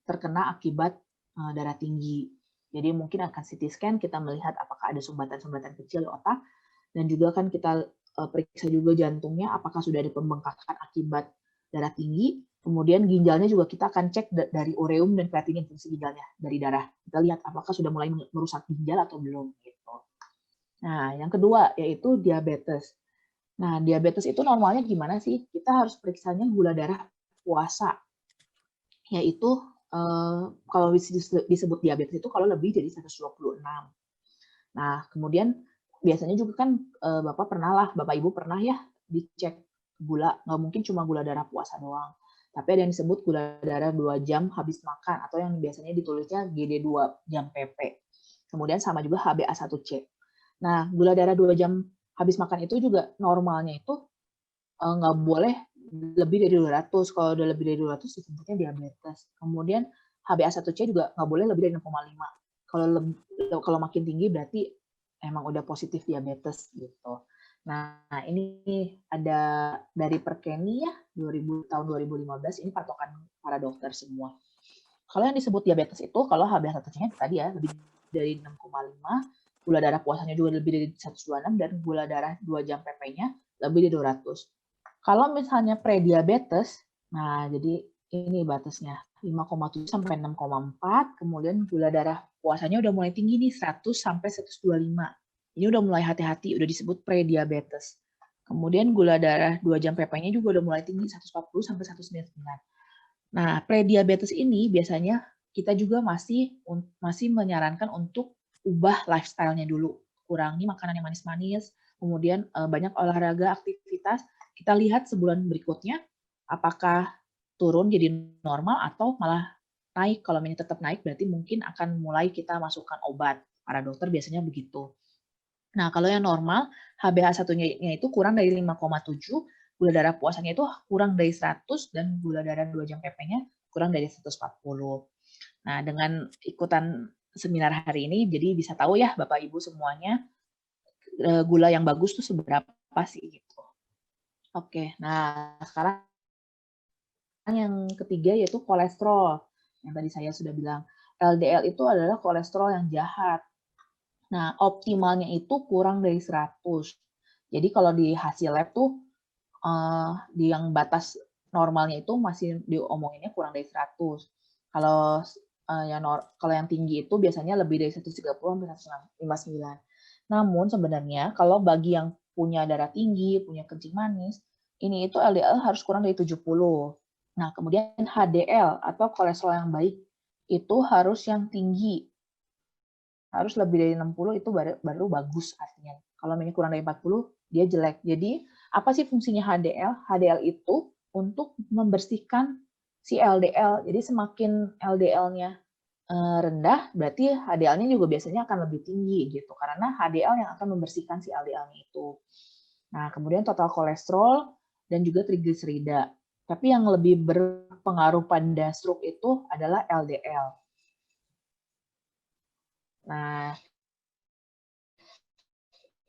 terkena akibat darah tinggi. Jadi mungkin akan CT scan, kita melihat apakah ada sumbatan-sumbatan kecil di otak, dan juga kan kita periksa juga jantungnya apakah sudah ada pembengkakan akibat darah tinggi. Kemudian ginjalnya juga kita akan cek dari ureum dan kreatinin fungsi ginjalnya dari darah. Kita lihat apakah sudah mulai merusak ginjal atau belum gitu. Nah, yang kedua yaitu diabetes. Nah, diabetes itu normalnya gimana sih? Kita harus periksanya gula darah puasa. Yaitu kalau disebut diabetes itu kalau lebih dari 126. Nah, kemudian biasanya juga kan Bapak Ibu pernah ya dicek gula, nggak mungkin cuma gula darah puasa doang. Tapi ada yang disebut gula darah 2 jam habis makan, atau yang biasanya ditulisnya GD2 jam PP. Kemudian sama juga HbA1c. Nah, gula darah 2 jam habis makan itu juga normalnya itu nggak boleh lebih dari 200. Kalau udah lebih dari 200 disebutnya diabetes. Kemudian HbA1c juga nggak boleh lebih dari 6,5. Kalau makin tinggi berarti emang udah positif diabetes gitu. Nah, ini ada dari Perkeni ya, tahun 2015, ini patokan para dokter semua. Kalau yang disebut diabetes itu, kalau HbA1c-nya tadi ya, lebih dari 6,5, gula darah puasanya juga lebih dari 126, dan gula darah 2 jam PP-nya lebih dari 200. Kalau misalnya prediabetes, nah jadi ini batasnya 5,7 sampai 6,4, kemudian gula darah puasanya udah mulai tinggi nih, 100 sampai 125. Ini udah mulai hati-hati, udah disebut prediabetes. Kemudian gula darah 2 jam PP-nya juga udah mulai tinggi, 140 sampai 199. Nah, prediabetes ini biasanya kita juga masih menyarankan untuk ubah lifestyle-nya dulu. Kurangi makanan yang manis-manis, kemudian banyak olahraga, aktivitas. Kita lihat sebulan berikutnya apakah turun jadi normal atau malah naik. Kalau tetap naik berarti mungkin akan mulai kita masukkan obat. Para dokter biasanya begitu. Nah, kalau yang normal, HbA1-nya itu kurang dari 5,7, gula darah puasanya itu kurang dari 100, dan gula darah 2 jam PP-nya kurang dari 140. Nah, dengan ikutan seminar hari ini, jadi bisa tahu ya Bapak Ibu semuanya, gula yang bagus tuh seberapa sih gitu. Oke, nah sekarang yang ketiga yaitu kolesterol. Yang tadi saya sudah bilang, LDL itu adalah kolesterol yang jahat. Nah, optimalnya itu kurang dari 100. Jadi kalau di hasil lab tuh, di yang batas normalnya itu masih diomonginnya kurang dari 100. Kalau yang tinggi itu biasanya lebih dari 130 sampai 159. Namun sebenarnya kalau bagi yang punya darah tinggi, punya kencing manis, ini itu LDL harus kurang dari 70. Nah, kemudian HDL atau kolesterol yang baik itu harus yang tinggi. Harus lebih dari 60 itu baru bagus artinya. Kalau kurang dari 40, dia jelek. Jadi, apa sih fungsinya HDL? HDL itu untuk membersihkan si LDL. Jadi, semakin LDL-nya rendah, berarti HDL-nya juga biasanya akan lebih tinggi gitu. Karena HDL yang akan membersihkan si LDL-nya itu. Nah, kemudian total kolesterol dan juga trigliserida. Tapi yang lebih berpengaruh pada stroke itu adalah LDL. Nah,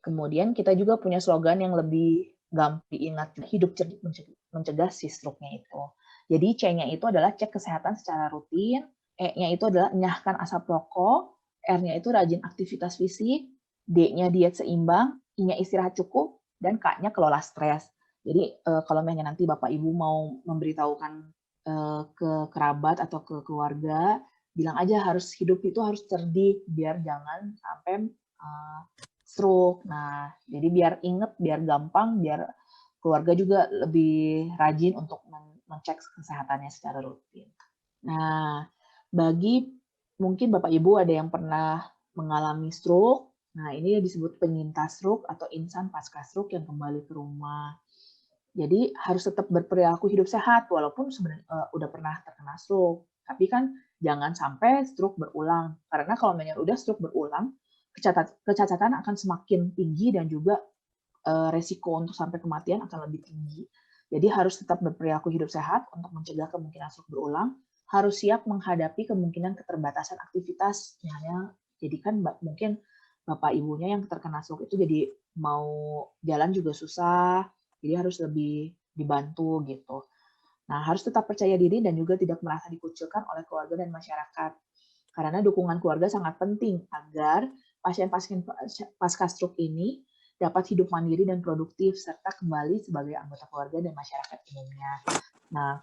kemudian kita juga punya slogan yang lebih gampang diingat, hidup cerdik mencegah si stroke-nya itu. Jadi C-nya itu adalah cek kesehatan secara rutin, E-nya itu adalah enyahkan asap rokok, R-nya itu rajin aktivitas fisik, D-nya diet seimbang, I-nya istirahat cukup, dan K-nya kelola stres. Jadi kalau nanti Bapak Ibu mau memberitahukan ke kerabat atau ke keluarga, bilang aja hidup itu harus cerdik biar jangan sampai stroke. Nah, jadi biar inget, biar gampang, biar keluarga juga lebih rajin untuk mengecek kesehatannya secara rutin. Nah, bagi mungkin Bapak Ibu ada yang pernah mengalami stroke, nah ini disebut penyintas stroke atau insan pasca stroke yang kembali ke rumah. Jadi harus tetap berperilaku hidup sehat walaupun sebenarnya udah pernah terkena stroke. Tapi kan jangan sampai stroke berulang. Karena kalau udah stroke berulang, kecacatan akan semakin tinggi dan juga resiko untuk sampai kematian akan lebih tinggi. Jadi harus tetap berperilaku hidup sehat untuk mencegah kemungkinan stroke berulang. Harus siap menghadapi kemungkinan keterbatasan aktivitas. Misalnya, jadi kan mungkin bapak ibunya yang terkena stroke itu jadi mau jalan juga susah, jadi harus lebih dibantu gitu. Nah, harus tetap percaya diri dan juga tidak merasa dikucilkan oleh keluarga dan masyarakat. Karena dukungan keluarga sangat penting agar pasien-pasien pasca stroke ini dapat hidup mandiri dan produktif serta kembali sebagai anggota keluarga dan masyarakat umumnya. Nah,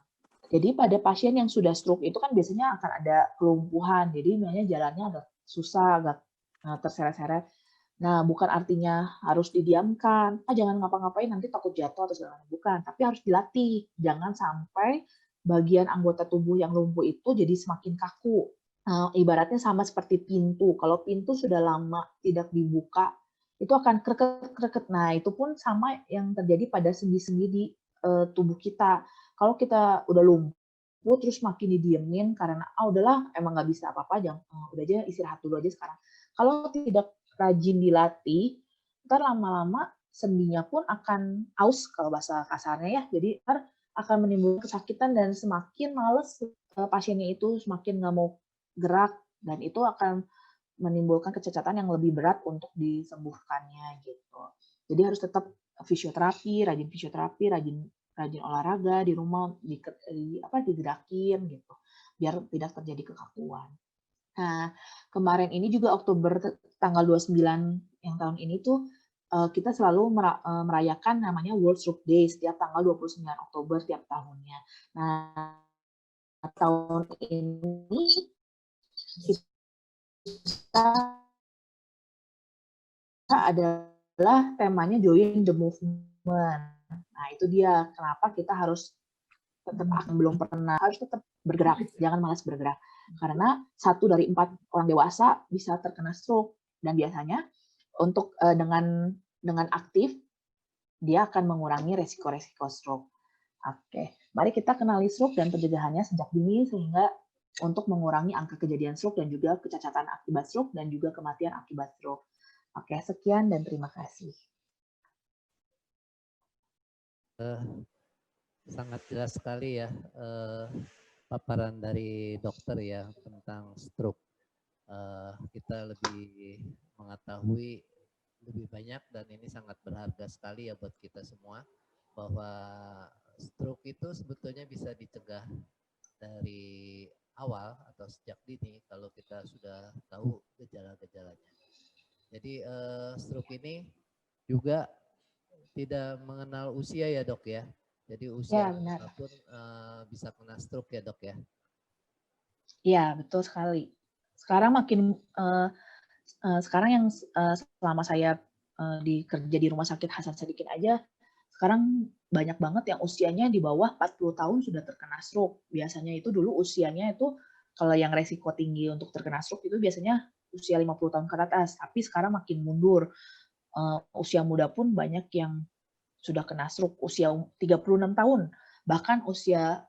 jadi pada pasien yang sudah stroke itu kan biasanya akan ada kelumpuhan, jadi misalnya jalannya agak susah, agak terseret-seret. Nah, bukan artinya harus didiamkan, jangan ngapa-ngapain nanti takut jatuh atau segala macam, bukan. Tapi harus dilatih, jangan sampai bagian anggota tubuh yang lumpuh itu jadi semakin kaku. Ibaratnya sama seperti pintu, kalau pintu sudah lama tidak dibuka, itu akan kreket-kreket. Nah, itu pun sama yang terjadi pada sendi-sendi di tubuh kita. Kalau kita udah lumpuh, terus makin didiemin karena, udahlah emang nggak bisa apa-apa, udah aja istirahat dulu aja sekarang. Kalau tidak rajin dilatih, ntar lama-lama sendinya pun akan aus kalau bahasa kasarnya ya. Jadi ntar akan menimbulkan kesakitan dan semakin males pasiennya itu, semakin nggak mau gerak, dan itu akan menimbulkan kecacatan yang lebih berat untuk disembuhkannya gitu. Jadi harus tetap fisioterapi, rajin olahraga di rumah, digerakin gitu, biar tidak terjadi kekakuan. Nah, kemarin ini juga Oktober tanggal 29 yang tahun ini tuh kita selalu merayakan namanya World Stroke Day setiap tanggal 29 Oktober tiap tahunnya. Nah, tahun ini kita adalah temanya Join the Movement. Nah, itu dia kenapa kita harus belum pernah harus tetap bergerak, jangan malas bergerak. Karena 1 dari 4 orang dewasa bisa terkena stroke, dan biasanya untuk dengan aktif dia akan mengurangi resiko-resiko stroke. Oke, mari kita kenali stroke dan pencegahannya sejak dini sehingga untuk mengurangi angka kejadian stroke dan juga kecacatan akibat stroke dan juga kematian akibat stroke. Oke, sekian dan terima kasih.
Sangat jelas sekali ya paparan dari dokter ya tentang stroke. Kita lebih mengetahui lebih banyak dan ini sangat berharga sekali ya buat kita semua bahwa stroke itu sebetulnya bisa dicegah dari awal atau sejak dini kalau kita sudah tahu gejala-gejalanya. Jadi stroke ini juga tidak mengenal usia ya dok ya. Jadi usia apapun bisa kena stroke ya dok ya.
Iya betul sekali. Sekarang sekarang yang selama saya kerja di Rumah Sakit Hasan Sadikin aja, sekarang banyak banget yang usianya di bawah 40 tahun sudah terkena stroke. Biasanya itu dulu usianya itu kalau yang resiko tinggi untuk terkena stroke itu biasanya usia 50 tahun ke atas, tapi sekarang makin mundur. Usia muda pun banyak yang sudah kena stroke, usia 36 tahun. Bahkan usia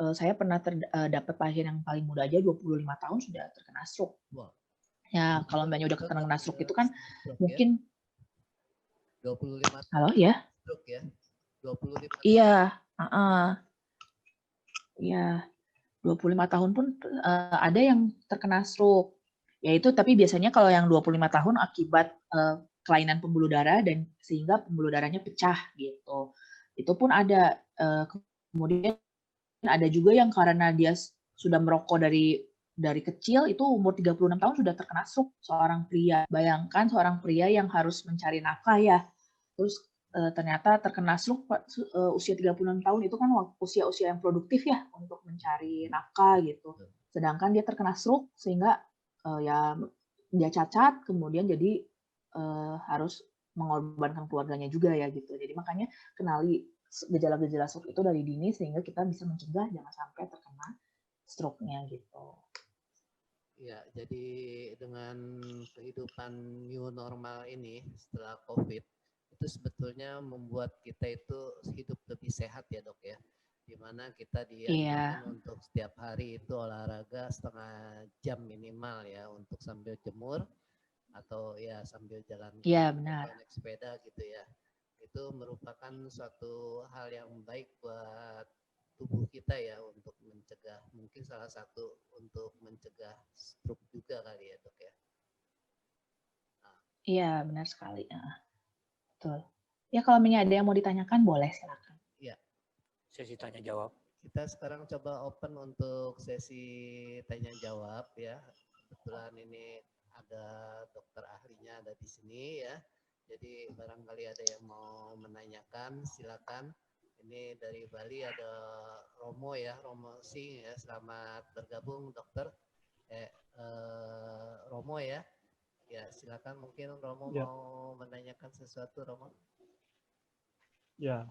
saya pernah dapat pasien yang paling muda aja 25 tahun sudah terkena stroke. Wow. Ya, kalau mbaknya udah kena stroke itu kan mungkin
25 tahun.
Halo ya?
Stroke ya. 25 tahun.
Iya, iya. 25 tahun pun ada yang terkena stroke. Yaitu tapi biasanya kalau yang 25 tahun akibat kelainan pembuluh darah dan sehingga pembuluh darahnya pecah gitu. Itu pun ada. Kemudian ada juga yang karena dia sudah merokok dari kecil, itu umur 36 tahun sudah terkena stroke, seorang pria. Bayangkan seorang pria yang harus mencari nafkah ya, terus ternyata terkena stroke usia 36 tahun, itu kan usia-usia yang produktif ya untuk mencari nafkah gitu. Sedangkan dia terkena stroke sehingga ya dia cacat, kemudian jadi harus mengorbankan keluarganya juga ya gitu. Jadi makanya kenali gejala-gejala stroke itu dari dini sehingga kita bisa mencegah jangan sampai terkena stroke-nya gitu.
Ya, jadi dengan kehidupan new normal ini setelah COVID itu sebetulnya membuat kita itu hidup lebih sehat ya dok ya. Dimana kita dianjurkan untuk setiap hari itu olahraga setengah jam minimal ya untuk sambil jemur atau ya sambil jalan
atau naik
sepeda gitu ya. Itu merupakan suatu hal yang baik buat tubuh kita ya untuk mencegah, mungkin salah satu untuk mencegah stroke juga kali ya dok ya. Nah,
Iya, benar sekali. Betul. Ya kalau misalnya ada yang mau ditanyakan boleh silakan.
Ya,
Sesi tanya jawab.
kita sekarang coba open untuk sesi tanya jawab ya. Kebetulan ini ada dokter ahlinya ada di sini ya. Jadi barangkali ada yang mau menanyakan, silakan. Ini dari Bali ada Romo ya, Romo Singh ya. Selamat bergabung dokter. Romo ya. Ya, silakan mungkin Romo
Ya.
mau menanyakan sesuatu Romo.
Ya,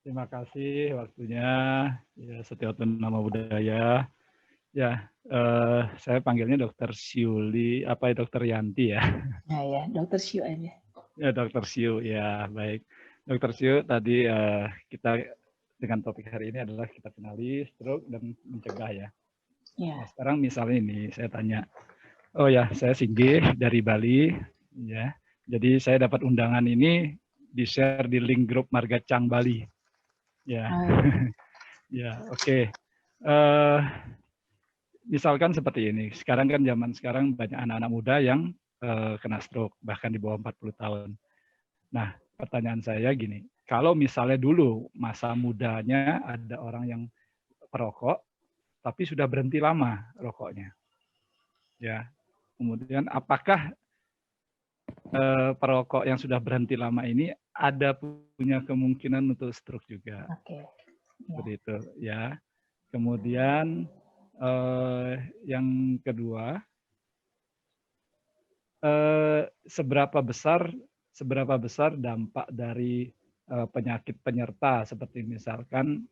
terima kasih waktunya. Ya, Setiawan Nama Budaya. Ya, saya panggilnya Dokter Siuli, apa ya Dokter Yanti ya?
Ya, Dokter Syu aja.
Ya, Dokter Siu. Ya, baik. Dokter Siu, tadi kita dengan topik hari ini adalah kita kenali stroke dan mencegah ya.
Ya.
Nah, sekarang misalnya ini saya tanya, oh ya, saya Singgih dari Bali, ya. Jadi saya dapat undangan ini di-share di link grup Marga Chang Bali. Ya, ya, oke. Misalkan seperti ini. Sekarang kan zaman sekarang banyak anak-anak muda yang kena stroke, bahkan di bawah 40 tahun. Nah, pertanyaan saya gini, kalau misalnya dulu masa mudanya ada orang yang perokok, tapi sudah berhenti lama rokoknya, ya. Kemudian apakah perokok yang sudah berhenti lama ini ada punya kemungkinan untuk stroke juga?
Oke.
Seperti itu, ya. Kemudian yang kedua, seberapa besar dampak dari penyakit penyerta seperti misalkan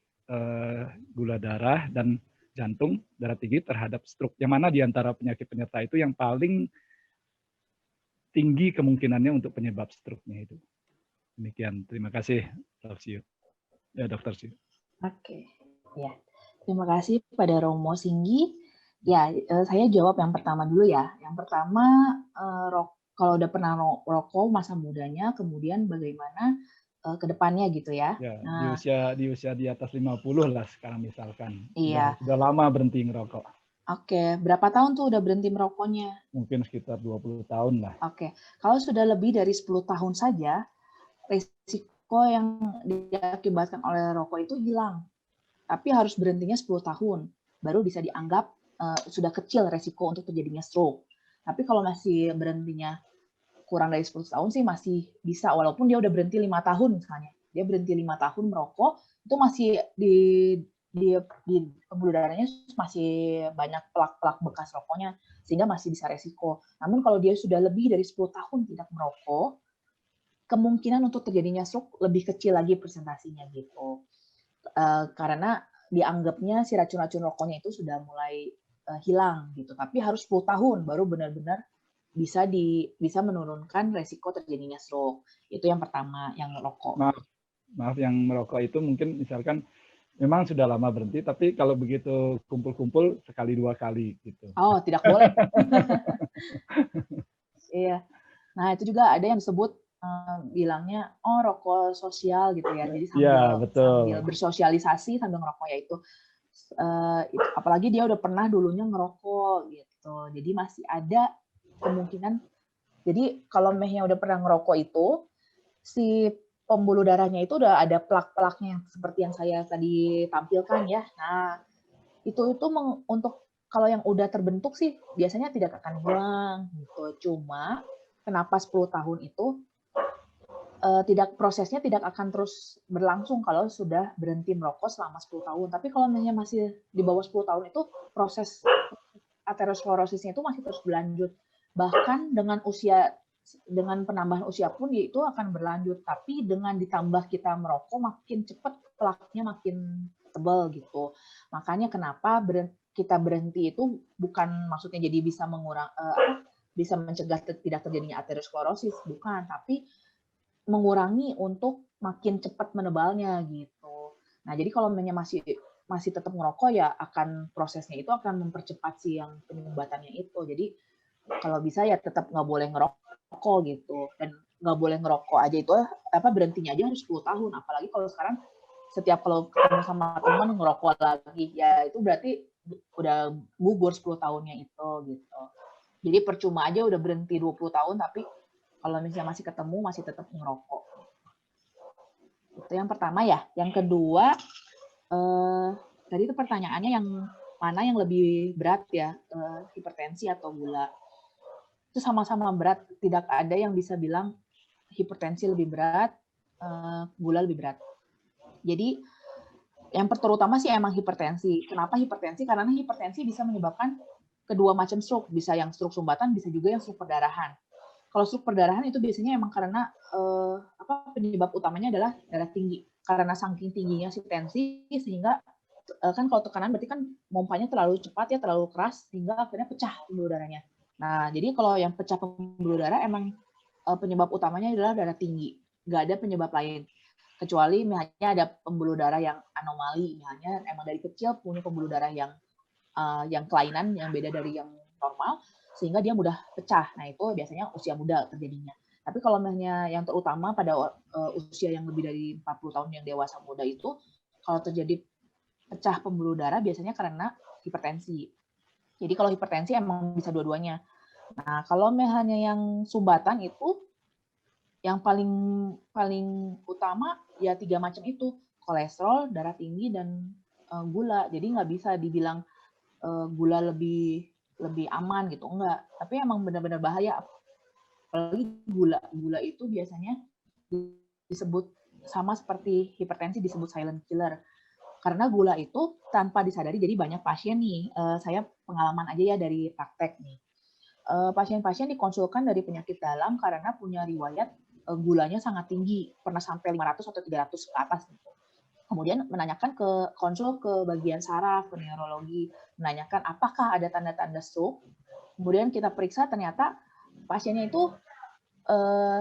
gula darah dan jantung, darah tinggi terhadap stroke. Yang mana di antara penyakit penyerta itu yang paling tinggi kemungkinannya untuk penyebab stroke-nya itu. Demikian. Terima kasih, Dr. Siu. Ya, Dr. Siu.
Oke. Ya. Terima kasih pada Romo Singgi. Ya, saya jawab yang pertama dulu ya. Yang pertama, kalau udah pernah rokok masa mudanya, kemudian bagaimana ke depannya gitu ya.
Ya,
Nah,
di usia di atas 50 lah sekarang misalkan.
Iya.
Sudah lama berhenti ngerokok.
Oke, berapa tahun tuh udah berhenti merokoknya?
Mungkin sekitar 20 tahun lah.
Oke, kalau sudah lebih dari 10 tahun saja, risiko yang diakibatkan oleh rokok itu hilang. Tapi harus berhentinya 10 tahun, baru bisa dianggap sudah kecil risiko untuk terjadinya stroke. Tapi kalau masih berhentinya kurang dari 10 tahun sih masih bisa, walaupun dia udah berhenti 5 tahun misalnya. Dia berhenti 5 tahun merokok, itu masih di pembuluh darahnya masih banyak plak-plak bekas rokoknya, sehingga masih bisa resiko. Namun kalau dia sudah lebih dari 10 tahun tidak merokok, kemungkinan untuk terjadinya stroke lebih kecil lagi persentasinya gitu. Karena dianggapnya si racun-racun rokoknya itu sudah mulai hilang gitu. Tapi harus 10 tahun baru benar-benar bisa menurunkan resiko terjadinya stroke. Itu yang pertama, yang rokok.
Maaf yang merokok itu mungkin misalkan memang sudah lama berhenti, tapi kalau begitu kumpul-kumpul sekali 2 kali gitu.
Oh, tidak boleh. Iya. Nah, itu juga ada yang disebut bilangnya rokok sosial gitu ya. Jadi sambil bersosialisasi sambil ngerokok ya itu. Apalagi dia udah pernah dulunya ngerokok gitu. Jadi masih ada kemungkinan. Jadi kalau mehnya udah pernah ngerokok itu si pembuluh darahnya itu udah ada plak-plaknya seperti yang saya tadi tampilkan ya. Nah, itu untuk kalau yang udah terbentuk sih biasanya tidak akan hilang gitu. Cuma kenapa 10 tahun itu prosesnya tidak akan terus berlangsung kalau sudah berhenti merokok selama 10 tahun. Tapi kalau masih di bawah 10 tahun itu proses aterosklerosisnya itu masih terus berlanjut. Bahkan dengan penambahan usia pun itu akan berlanjut, tapi dengan ditambah kita merokok makin cepat plaknya makin tebal gitu. Makanya kenapa kita berhenti itu bukan maksudnya jadi bisa bisa mencegah tidak terjadinya aterosklerosis, bukan, tapi mengurangi untuk makin cepat menebalnya gitu. Nah, jadi kalau masih tetap merokok ya prosesnya itu akan mempercepat sih yang penyumbatannya itu. Jadi kalau bisa ya tetap nggak boleh ngerokok gitu, dan nggak boleh ngerokok aja itu berhentinya aja harus 10 tahun. Apalagi kalau sekarang setiap kalau ketemu sama teman ngerokok lagi ya itu berarti udah gugur 10 tahunnya itu gitu. Jadi percuma aja udah berhenti 20 tahun tapi Kalau misalnya masih ketemu, masih tetap ngerokok. Itu yang pertama ya. Yang kedua, tadi itu pertanyaannya yang mana yang lebih berat ya, hipertensi atau gula. Itu sama-sama berat, tidak ada yang bisa bilang hipertensi lebih berat, gula lebih berat. Jadi yang terutama sih emang hipertensi. Kenapa hipertensi? Karena hipertensi bisa menyebabkan kedua macam stroke, bisa yang stroke sumbatan, bisa juga yang stroke perdarahan. Kalau stroke perdarahan itu biasanya emang karena penyebab utamanya adalah darah tinggi. Karena saking tingginya si tensi sehingga kan kalau tekanan berarti kan mompanya terlalu cepat ya, terlalu keras sehingga akhirnya pecah pembuluh darahnya. Nah, jadi kalau yang pecah pembuluh darah emang penyebab utamanya adalah darah tinggi. Nggak ada penyebab lain. Kecuali misalnya ada pembuluh darah yang anomali, misalnya emang dari kecil punya pembuluh darah yang kelainan, yang beda dari yang normal, sehingga dia mudah pecah. Nah, itu biasanya usia muda terjadinya. Tapi kalau misalnya yang terutama pada usia yang lebih dari 40 tahun yang dewasa muda itu, kalau terjadi pecah pembuluh darah biasanya karena hipertensi. Jadi kalau hipertensi emang bisa dua-duanya. Nah, kalau misalnya yang sumbatan itu, yang paling utama ya 3 macam itu, kolesterol, darah tinggi, dan gula. Jadi nggak bisa dibilang gula lebih aman gitu, enggak. Tapi emang benar-benar bahaya. Apalagi gula itu biasanya disebut sama seperti hipertensi disebut silent killer. Karena gula itu tanpa disadari, jadi banyak pasien nih, saya pengalaman aja ya dari praktek nih. Pasien-pasien dikonsulkan dari penyakit dalam karena punya riwayat gulanya sangat tinggi, pernah sampai 500 atau 300 ke atas. Kemudian menanyakan konsul ke bagian saraf, ke neurologi, menanyakan apakah ada tanda-tanda stroke. Kemudian kita periksa, ternyata pasiennya itu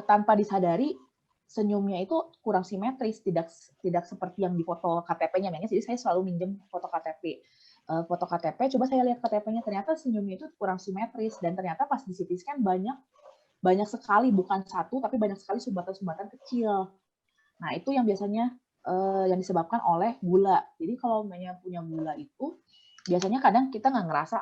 tanpa disadari senyumnya itu kurang simetris, tidak seperti yang di foto KTP-nya. Jadi saya selalu minjem foto KTP. Foto KTP, coba saya lihat KTP-nya, ternyata senyumnya itu kurang simetris, dan ternyata pas di CT scan banyak sekali, bukan satu, tapi banyak sekali sumbatan-sumbatan kecil. Nah, itu yang biasanya yang disebabkan oleh gula. Jadi kalau punya gula itu, biasanya kadang kita nggak ngerasa,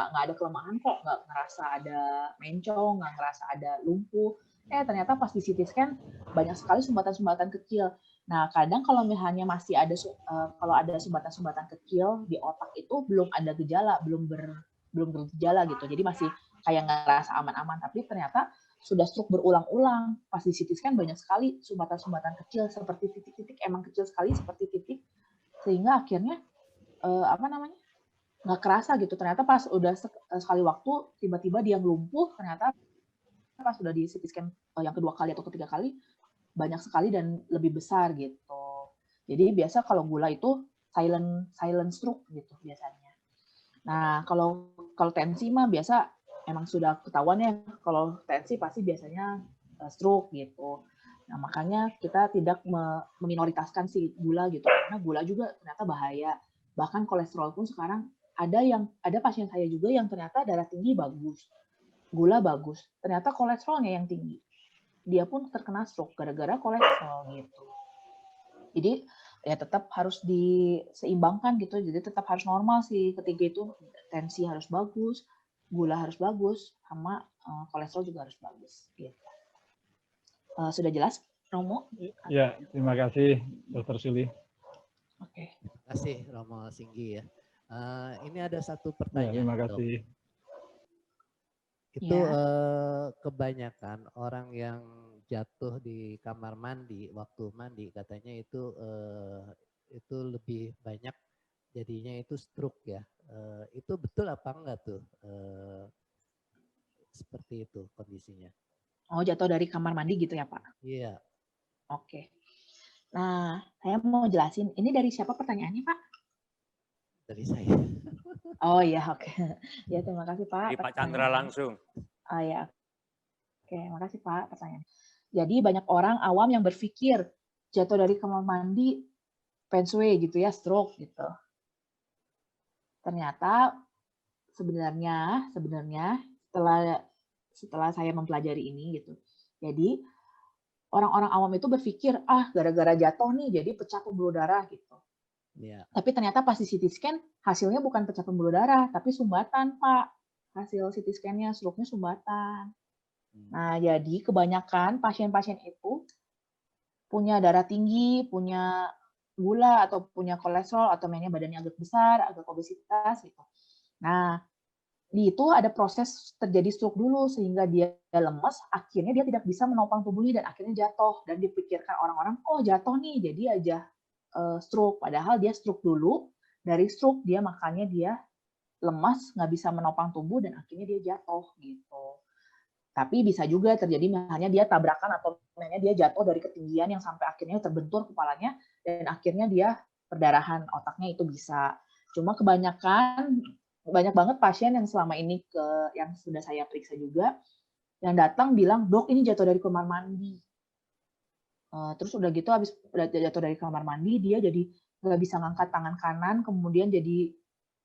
nggak ada kelemahan kok, nggak ngerasa ada mencong, nggak ngerasa ada lumpuh. Ternyata pas di CT scan, banyak sekali sumbatan-sumbatan kecil. Nah, kadang kalau misalnya masih ada, kalau ada sumbatan-sumbatan kecil di otak itu belum ada gejala, belum bergejala gitu. Jadi masih kayak ngerasa aman-aman, tapi ternyata sudah stroke berulang-ulang. Pas di CT scan banyak sekali sumbatan-sumbatan kecil seperti titik-titik, emang kecil sekali seperti titik, sehingga akhirnya nggak kerasa gitu. Ternyata pas udah sekali waktu tiba-tiba dia lumpuh, ternyata pas sudah di CT scan yang kedua kali atau ketiga kali banyak sekali dan lebih besar gitu. Jadi biasa kalau gula itu silent stroke gitu biasanya. Nah, kalau tensi mah biasa emang sudah ketahuan ya, kalau tensi pasti biasanya stroke gitu. Nah, makanya kita tidak meminoritaskan si gula gitu, karena gula juga ternyata bahaya. Bahkan kolesterol pun sekarang ada pasien saya juga yang ternyata darah tinggi bagus, gula bagus, ternyata kolesterolnya yang tinggi. Dia pun terkena stroke gara-gara kolesterol gitu. Jadi ya tetap harus diseimbangkan gitu, jadi tetap harus normal sih ketiga itu, tensi harus bagus, gula harus bagus, sama kolesterol juga harus bagus gitu. Sudah jelas, Romo?
Ya, terima kasih Dr. Suli.
Oke.
Terima kasih Romo Singgi ya. Ini ada satu
Ya,
pertanyaan.
terima kasih.
Dok. Itu kebanyakan orang yang jatuh di kamar mandi waktu mandi katanya itu lebih banyak jadinya itu stroke ya. Itu betul apa enggak tuh? Seperti itu kondisinya.
Oh, jatuh dari kamar mandi gitu ya, Pak?
Iya.
Oke. Nah, saya mau jelasin. Ini dari siapa pertanyaannya, Pak?
Dari saya.
Oh iya, oke. Ya, terima kasih, Pak.
Di Pak Chandra langsung.
Oh ya. Oke, makasih Pak pertanyaan. Jadi banyak orang awam yang berpikir jatuh dari kamar mandi feng shui gitu ya, stroke gitu. Ternyata sebenarnya setelah saya mempelajari ini gitu. Jadi orang-orang awam itu berpikir gara-gara jatuh nih jadi pecah pembuluh darah gitu.
Yeah.
Tapi ternyata pas di CT scan hasilnya bukan pecah pembuluh darah, tapi sumbatan Pak. Hasil CT scan-nya stroke-nya sumbatan. Nah, jadi kebanyakan pasien-pasien itu punya darah tinggi, punya gula atau punya kolesterol atau mainnya badannya agak besar, agak obesitas gitu. Nah, di itu ada proses terjadi stroke dulu sehingga dia lemas, akhirnya dia tidak bisa menopang tubuhnya dan akhirnya jatuh dan dipikirkan orang-orang, oh jatuh nih jadi aja stroke, padahal dia stroke dulu, dari stroke dia makanya dia lemas, nggak bisa menopang tubuh dan akhirnya dia jatuh gitu. Tapi bisa juga terjadi misalnya dia tabrakan atau misalnya dia jatuh dari ketinggian yang sampai akhirnya terbentur kepalanya dan akhirnya dia perdarahan otaknya itu bisa. Cuma kebanyakan banyak banget pasien yang selama ini yang sudah saya periksa juga yang datang bilang, "Dok, ini jatuh dari kamar mandi." Terus udah gitu habis udah jatuh dari kamar mandi dia jadi nggak bisa ngangkat tangan kanan, kemudian jadi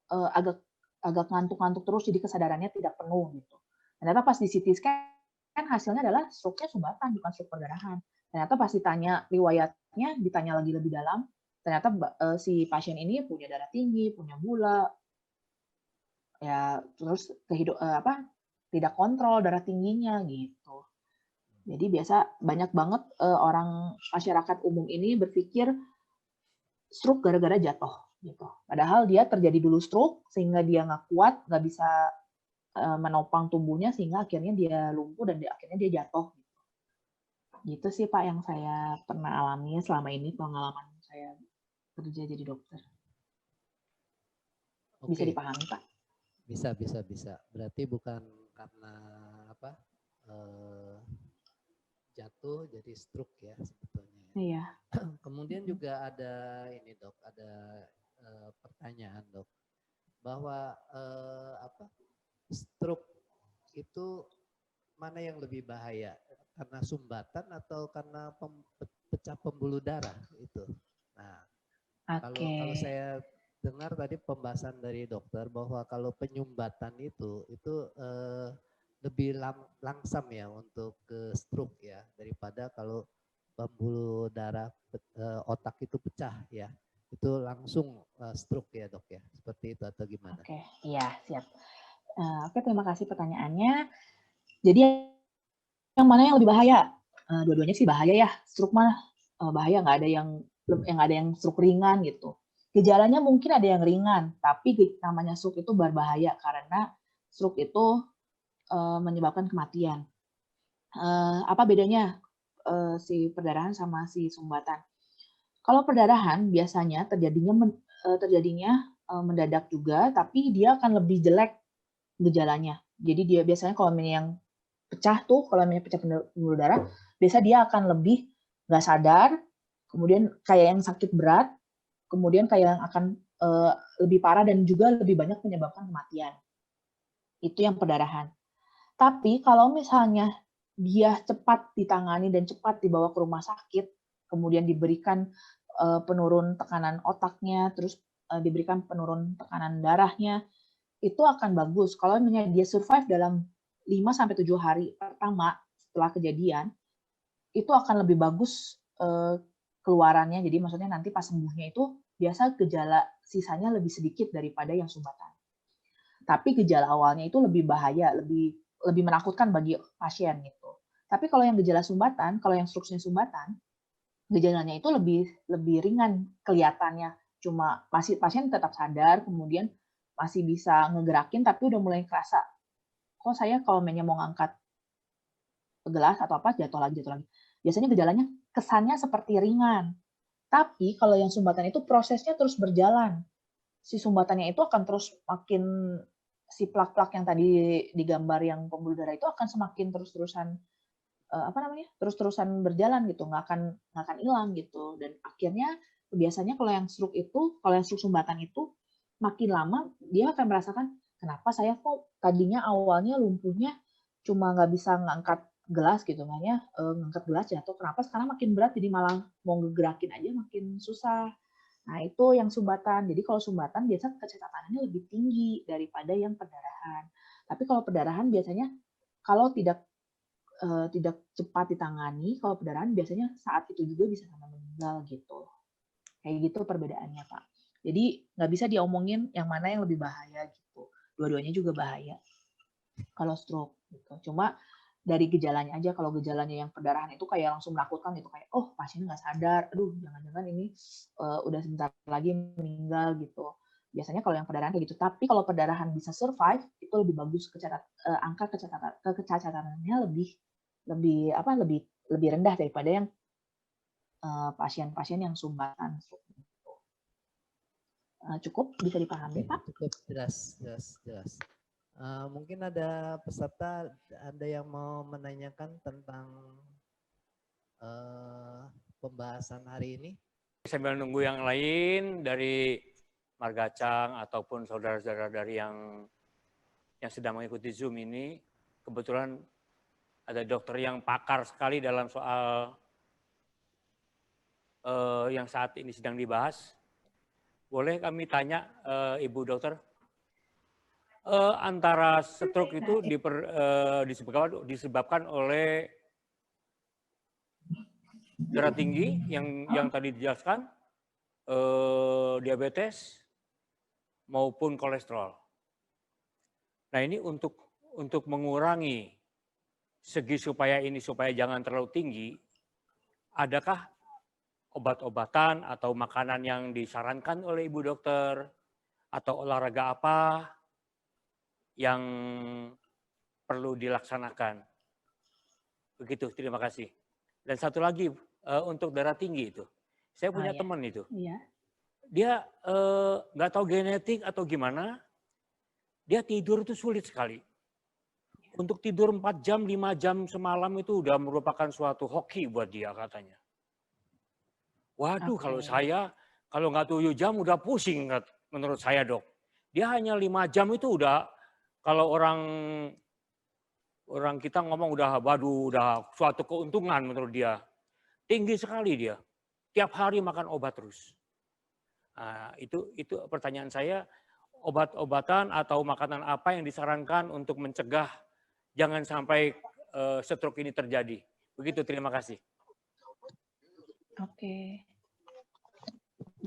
agak ngantuk-ngantuk terus, jadi kesadarannya tidak penuh gitu. Ternyata pas di CT scan hasilnya adalah stroke-nya sumbatan, bukan stroke perdarahan. Ternyata pas ditanya riwayatnya, ditanya lagi lebih dalam, ternyata si pasien ini punya darah tinggi, punya gula, ya terus tidak kontrol darah tingginya gitu. Jadi biasa banyak banget orang masyarakat umum ini berpikir stroke gara-gara jatuh gitu. Padahal dia terjadi dulu stroke sehingga dia nggak kuat, nggak bisa menopang tubuhnya sehingga akhirnya dia lumpuh dan akhirnya dia jatuh. Gitu sih Pak yang saya pernah alami selama ini pengalaman saya kerja jadi dokter. Bisa
Oke.
dipahami Pak?
Bisa. Berarti bukan karena apa jatuh jadi stroke ya sebetulnya.
Iya.
Kemudian juga ada ini dok, ada pertanyaan dok, bahwa stroke itu mana yang lebih bahaya, karena sumbatan atau karena pecah pembuluh darah itu. Nah, kalau saya dengar tadi pembahasan dari dokter bahwa kalau penyumbatan itu lebih langsam ya untuk ke stroke ya daripada kalau pembuluh darah otak itu pecah ya, itu langsung stroke ya dok ya, seperti itu atau gimana?
Oke, iya siap. Oke, terima kasih pertanyaannya. Jadi yang mana yang lebih bahaya? Dua-duanya sih bahaya ya. Stroke mah bahaya, nggak ada yang stroke ringan gitu. Gejalanya mungkin ada yang ringan, tapi namanya stroke itu berbahaya karena stroke itu menyebabkan kematian. Apa bedanya si perdarahan sama si sumbatan? Kalau perdarahan biasanya terjadinya mendadak juga, tapi dia akan lebih jelek gejalanya. Jadi dia biasanya kalau yang pecah tuh, kalau pecah pembuluh darah, biasa dia akan lebih nggak sadar, kemudian kayak yang sakit berat, kemudian kayak yang akan lebih parah dan juga lebih banyak menyebabkan kematian. Itu yang perdarahan. Tapi kalau misalnya dia cepat ditangani dan cepat dibawa ke rumah sakit, kemudian diberikan penurun tekanan otaknya, terus diberikan penurun tekanan darahnya, itu akan bagus. Kalau misalnya dia survive dalam 5-7 hari pertama setelah kejadian, itu akan lebih bagus keluarannya. Jadi maksudnya nanti pas sembuhnya itu biasa gejala sisanya lebih sedikit daripada yang sumbatan. Tapi gejala awalnya itu lebih bahaya, lebih menakutkan bagi pasien gitu. Tapi kalau yang gejala sumbatan, kalau yang stroke-nya sumbatan, gejalanya itu lebih ringan kelihatannya. Cuma pasien tetap sadar, kemudian masih bisa ngegerakin, tapi udah mulai kerasa, kok saya kalau mainnya mau ngangkat gelas atau apa, jatuh lagi. Biasanya gejalanya kesannya seperti ringan. Tapi kalau yang sumbatan itu prosesnya terus berjalan. Si sumbatannya itu akan terus makin, si plak-plak yang tadi digambar yang pembuluh darah itu akan semakin terus-terusan terus-terusan berjalan gitu, nggak akan hilang gitu. Dan akhirnya biasanya kalau yang stroke sumbatan itu makin lama dia akan merasakan, kenapa saya kok tadinya awalnya lumpuhnya cuma nggak bisa ngangkat gelas gitu, makanya ngangkat gelas jatuh, kenapa sekarang makin berat jadi malah mau ngegerakin aja makin susah. Nah itu yang sumbatan. Jadi kalau sumbatan biasa kecepatannya lebih tinggi daripada yang perdarahan. Tapi kalau perdarahan biasanya kalau tidak cepat ditangani, kalau perdarahan biasanya saat itu juga bisa sampai meninggal gitu. Kayak gitu perbedaannya Pak. Jadi nggak bisa diomongin yang mana yang lebih bahaya gitu. Dua-duanya juga bahaya kalau stroke gitu. Cuma dari gejalanya aja. Kalau gejalanya yang perdarahan itu kayak langsung menakutkan gitu, kayak oh pasien nggak sadar, aduh jangan-jangan ini udah sebentar lagi meninggal gitu. Biasanya kalau yang perdarahan kayak gitu. Tapi kalau perdarahan bisa survive itu lebih bagus, angka kecacatannya lebih rendah daripada yang pasien-pasien yang sumbatan. Cukup bisa dipahami, Pak?
Cukup jelas. Mungkin ada peserta, ada yang mau menanyakan tentang pembahasan hari ini?
Sambil nunggu yang lain dari Margacang ataupun saudara-saudara dari yang sedang mengikuti Zoom ini, kebetulan ada dokter yang pakar sekali dalam soal yang saat ini sedang dibahas. Boleh kami tanya, Ibu Dokter, antara stroke itu disebabkan oleh darah tinggi yang tadi dijelaskan, diabetes maupun kolesterol. Nah ini untuk mengurangi segi supaya jangan terlalu tinggi, adakah obat-obatan atau makanan yang disarankan oleh Ibu Dokter atau olahraga apa yang perlu dilaksanakan? Begitu, terima kasih. Dan satu lagi untuk darah tinggi itu, saya punya teman itu, dia nggak tahu genetik atau gimana, dia tidur itu sulit sekali. Untuk tidur 4 jam, 5 jam semalam itu udah merupakan suatu hoki buat dia katanya. Waduh, kalau saya, kalau nggak 7 jam udah pusing menurut saya, Dok. Dia hanya 5 jam itu udah, kalau orang kita ngomong udah suatu keuntungan menurut dia. Tinggi sekali dia. Tiap hari makan obat terus. Nah, itu pertanyaan saya, obat-obatan atau makanan apa yang disarankan untuk mencegah jangan sampai stroke ini terjadi. Begitu, terima kasih.
Oke.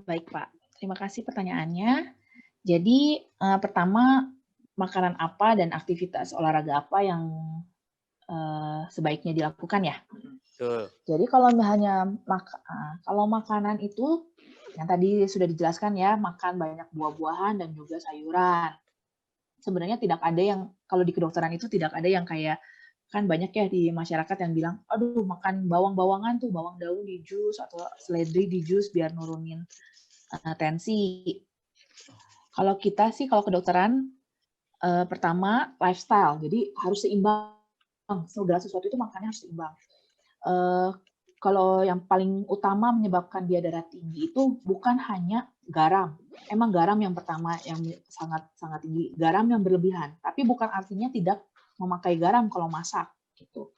Baik, Pak. Terima kasih pertanyaannya. Jadi, pertama, makanan apa dan aktivitas olahraga apa yang sebaiknya dilakukan ya?
Betul.
Jadi kalau makanan itu, yang tadi sudah dijelaskan ya, makan banyak buah-buahan dan juga sayuran. Sebenarnya tidak ada yang, kalau di kedokteran itu tidak ada yang kayak, kan banyak ya di masyarakat yang bilang, aduh makan bawang-bawangan tuh, bawang daun di jus atau seledri di jus biar nurunin tensi. Kalau kita sih, kalau kedokteran, pertama lifestyle, jadi harus seimbang. Segala sesuatu itu makannya harus seimbang. Kalau yang paling utama menyebabkan dia darah tinggi itu bukan hanya garam. Emang garam yang pertama yang sangat tinggi, garam yang berlebihan. Tapi bukan artinya tidak memakai garam kalau masak gitu.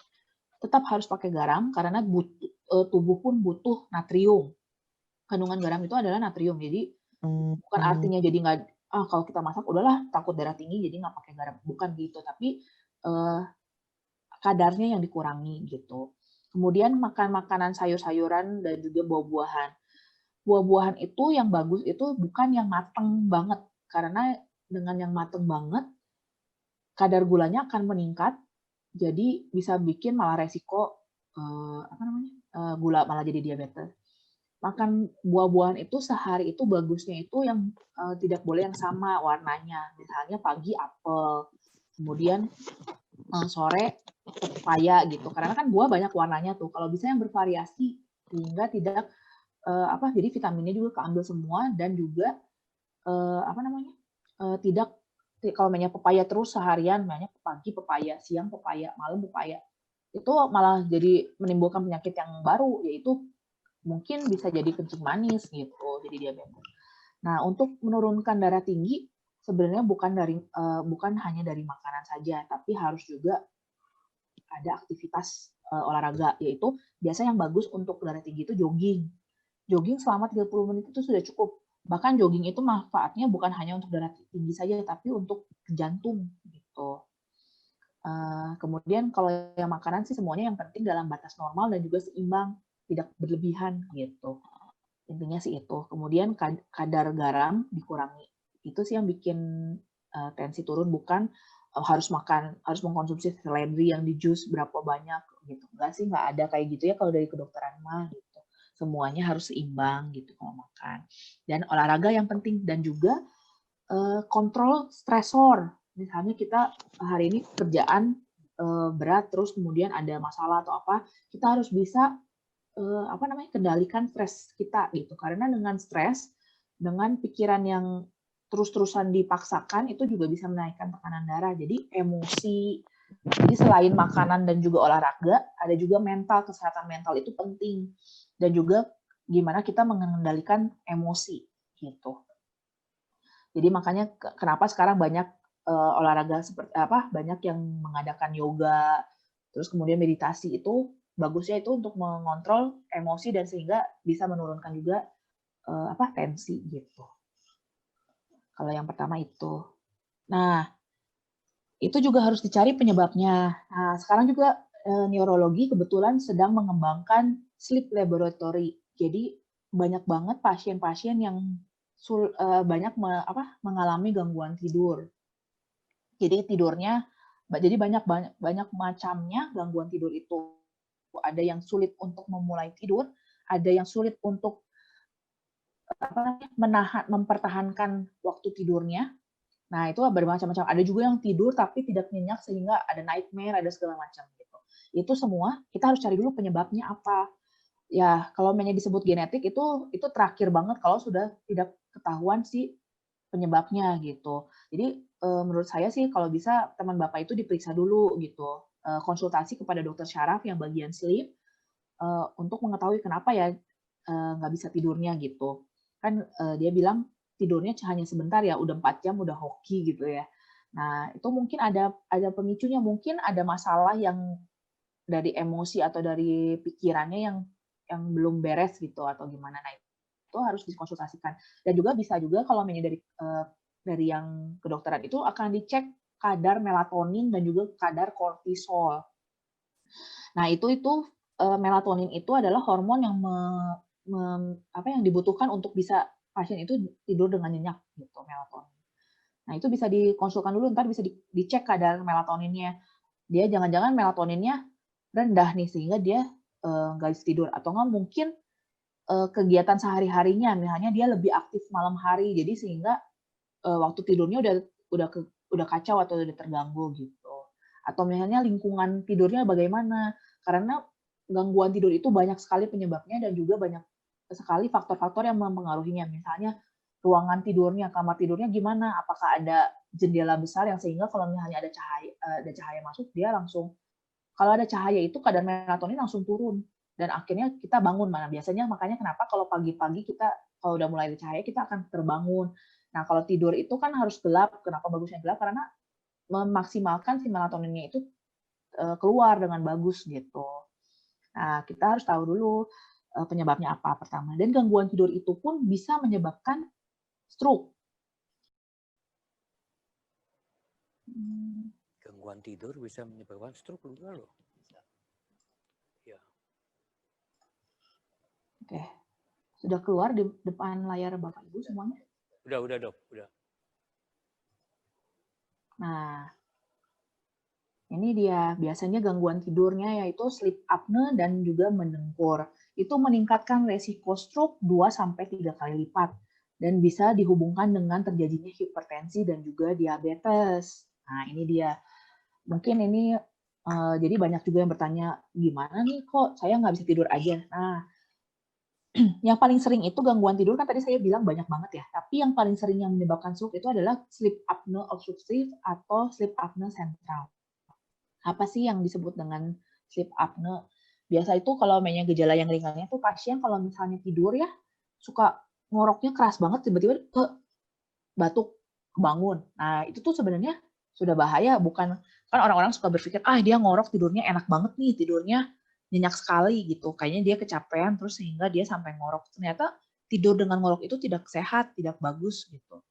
Tetap harus pakai garam karena tubuh pun butuh natrium. Kandungan garam itu adalah natrium. Jadi bukan artinya jadi nggak, kalau kita masak udahlah takut darah tinggi jadi nggak pakai garam. Bukan gitu, tapi kadarnya yang dikurangi gitu. Kemudian makan makanan sayur-sayuran dan juga buah-buahan. Buah-buahan itu yang bagus itu bukan yang mateng banget, karena dengan yang mateng banget kadar gulanya akan meningkat, jadi bisa bikin malah resiko gula malah jadi diabetes. Makan buah-buahan itu sehari itu bagusnya itu yang tidak boleh yang sama warnanya. Misalnya pagi apel, kemudian sore pepaya gitu. Karena kan buah banyak warnanya tuh. Kalau bisa yang bervariasi sehingga tidak jadi vitaminnya juga keambil semua dan juga tidak, kalau mainnya pepaya terus seharian, mainnya pagi pepaya, siang pepaya, malam pepaya, itu malah jadi menimbulkan penyakit yang baru, yaitu mungkin bisa jadi kencing manis gitu, jadi diabetes. Nah, untuk menurunkan darah tinggi sebenarnya bukan hanya dari makanan saja, tapi harus juga ada aktivitas olahraga, yaitu biasa yang bagus untuk darah tinggi itu jogging. Jogging selama 30 menit itu sudah cukup. Bahkan jogging itu manfaatnya bukan hanya untuk darah tinggi saja, tapi untuk jantung gitu. Kemudian kalau yang makanan sih semuanya yang penting dalam batas normal dan juga seimbang, tidak berlebihan gitu. Intinya sih itu. Kemudian kadar garam dikurangi. Itu sih yang bikin tensi turun, bukan harus mengkonsumsi seledri yang di jus berapa banyak gitu. Enggak sih, nggak ada kayak gitu ya kalau dari kedokteran mah gitu. Semuanya harus seimbang gitu kalau makan. Dan olahraga yang penting, dan juga kontrol stresor. Misalnya kita hari ini kerjaan berat, terus kemudian ada masalah atau apa, kita harus bisa kendalikan stres kita gitu. Karena dengan stres, dengan pikiran yang terus-terusan dipaksakan, itu juga bisa menaikkan tekanan darah. Jadi emosi. Jadi selain makanan dan juga olahraga, ada juga mental, kesehatan mental itu penting. Dan juga gimana kita mengendalikan emosi gitu. Jadi makanya kenapa sekarang banyak olahraga seperti banyak yang mengadakan yoga, terus kemudian meditasi, itu bagusnya itu untuk mengontrol emosi dan sehingga bisa menurunkan juga tensi gitu. Kalau yang pertama itu. Nah, itu juga harus dicari penyebabnya. Nah, sekarang juga neurologi kebetulan sedang mengembangkan sleep laboratory. Jadi banyak banget pasien-pasien yang banyak mengalami gangguan tidur. Jadi tidurnya, jadi banyak macamnya gangguan tidur itu. Ada yang sulit untuk memulai tidur, ada yang sulit untuk mempertahankan waktu tidurnya. Nah, itu bermacam-macam. Ada juga yang tidur tapi tidak nyenyak sehingga ada nightmare, ada segala macam gitu. Itu semua kita harus cari dulu penyebabnya apa. Ya, kalau disebut genetik itu terakhir banget kalau sudah tidak ketahuan si penyebabnya gitu. Jadi menurut saya sih kalau bisa teman Bapak itu diperiksa dulu gitu. Konsultasi kepada dokter syaraf yang bagian sleep untuk mengetahui kenapa ya nggak bisa tidurnya gitu. Kan dia bilang tidurnya hanya sebentar ya, udah 4 jam udah hoki gitu ya. Nah, itu mungkin ada pemicunya, mungkin ada masalah yang dari emosi atau dari pikirannya yang belum beres gitu atau gimana. Nah, itu harus dikonsultasikan. Dan juga bisa juga kalau dari yang kedokteran itu akan dicek kadar melatonin dan juga kadar kortisol. Nah, itu melatonin itu adalah hormon yang yang dibutuhkan untuk bisa pasien itu tidur dengan nyenyak gitu, melatonin. Nah, itu bisa dikonsulkan dulu, ntar bisa dicek kadar melatoninnya. Dia jangan-jangan melatoninnya rendah nih sehingga dia nggak bisa tidur, atau nggak mungkin kegiatan sehari-harinya, misalnya dia lebih aktif malam hari, jadi sehingga waktu tidurnya udah kacau atau udah terganggu gitu. Atau misalnya lingkungan tidurnya bagaimana, karena gangguan tidur itu banyak sekali penyebabnya dan juga banyak sekali faktor-faktor yang mempengaruhinya. Misalnya ruangan tidurnya, kamar tidurnya gimana, apakah ada jendela besar yang sehingga kalau misalnya ada cahaya masuk, dia langsung, kalau ada cahaya itu kadar melatonin langsung turun dan akhirnya kita bangun. Mana biasanya makanya kenapa kalau pagi-pagi kita kalau udah mulai ada cahaya kita akan terbangun. Nah, kalau tidur itu kan harus gelap. Kenapa bagusnya gelap? Karena memaksimalkan si melatoninnya itu keluar dengan bagus gitu. Nah, kita harus tahu dulu penyebabnya apa pertama. Dan gangguan tidur itu pun bisa menyebabkan stroke.
Gangguan tidur bisa menyebabkan stroke juga loh. Ya.
Oke. Sudah keluar di depan layar Bapak Ibu semuanya?
Udah Dok, udah.
Nah, ini dia biasanya gangguan tidurnya yaitu sleep apnea dan juga mendengkur. Itu meningkatkan resiko stroke 2-3 kali lipat dan bisa dihubungkan dengan terjadinya hipertensi dan juga diabetes. Nah, ini dia. Mungkin ini jadi banyak juga yang bertanya, gimana nih kok saya nggak bisa tidur aja? Nah, yang paling sering itu gangguan tidur kan tadi saya bilang banyak banget ya. Tapi yang paling sering yang menyebabkan stroke itu adalah sleep apnea obstructive atau sleep apnea sentral. Apa sih yang disebut dengan sleep apnea? Biasa itu kalau mainnya gejala yang ringannya tuh pasien kalau misalnya tidur ya suka ngoroknya keras banget, tiba-tiba batuk, bangun. Nah, itu tuh sebenarnya sudah bahaya, bukan, kan orang-orang suka berpikir, dia ngorok tidurnya enak banget nih, tidurnya nyenyak sekali gitu. Kayaknya dia kecapean terus sehingga dia sampai ngorok. Ternyata tidur dengan ngorok itu tidak sehat, tidak bagus gitu.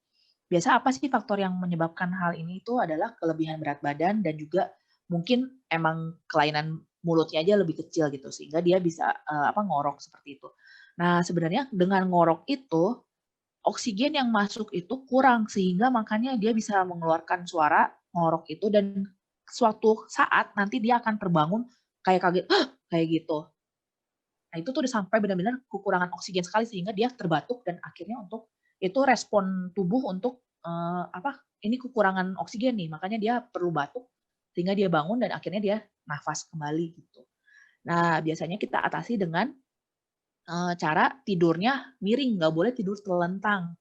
Biasa apa sih faktor yang menyebabkan hal ini? Itu adalah kelebihan berat badan dan juga mungkin emang kelainan mulutnya aja lebih kecil gitu sehingga dia bisa ngorok seperti itu. Nah, sebenarnya dengan ngorok itu oksigen yang masuk itu kurang sehingga makanya dia bisa mengeluarkan suara ngorok itu, dan suatu saat nanti dia akan terbangun kayak kaget, "Hah!" kayak gitu. Nah, itu tuh udah sampai benar-benar kekurangan oksigen sekali sehingga dia terbatuk, dan akhirnya untuk itu respon tubuh untuk ini kekurangan oksigen nih, makanya dia perlu batuk sehingga dia bangun dan akhirnya dia nafas kembali gitu. Nah, biasanya kita atasi dengan cara tidurnya miring, nggak boleh tidur telentang.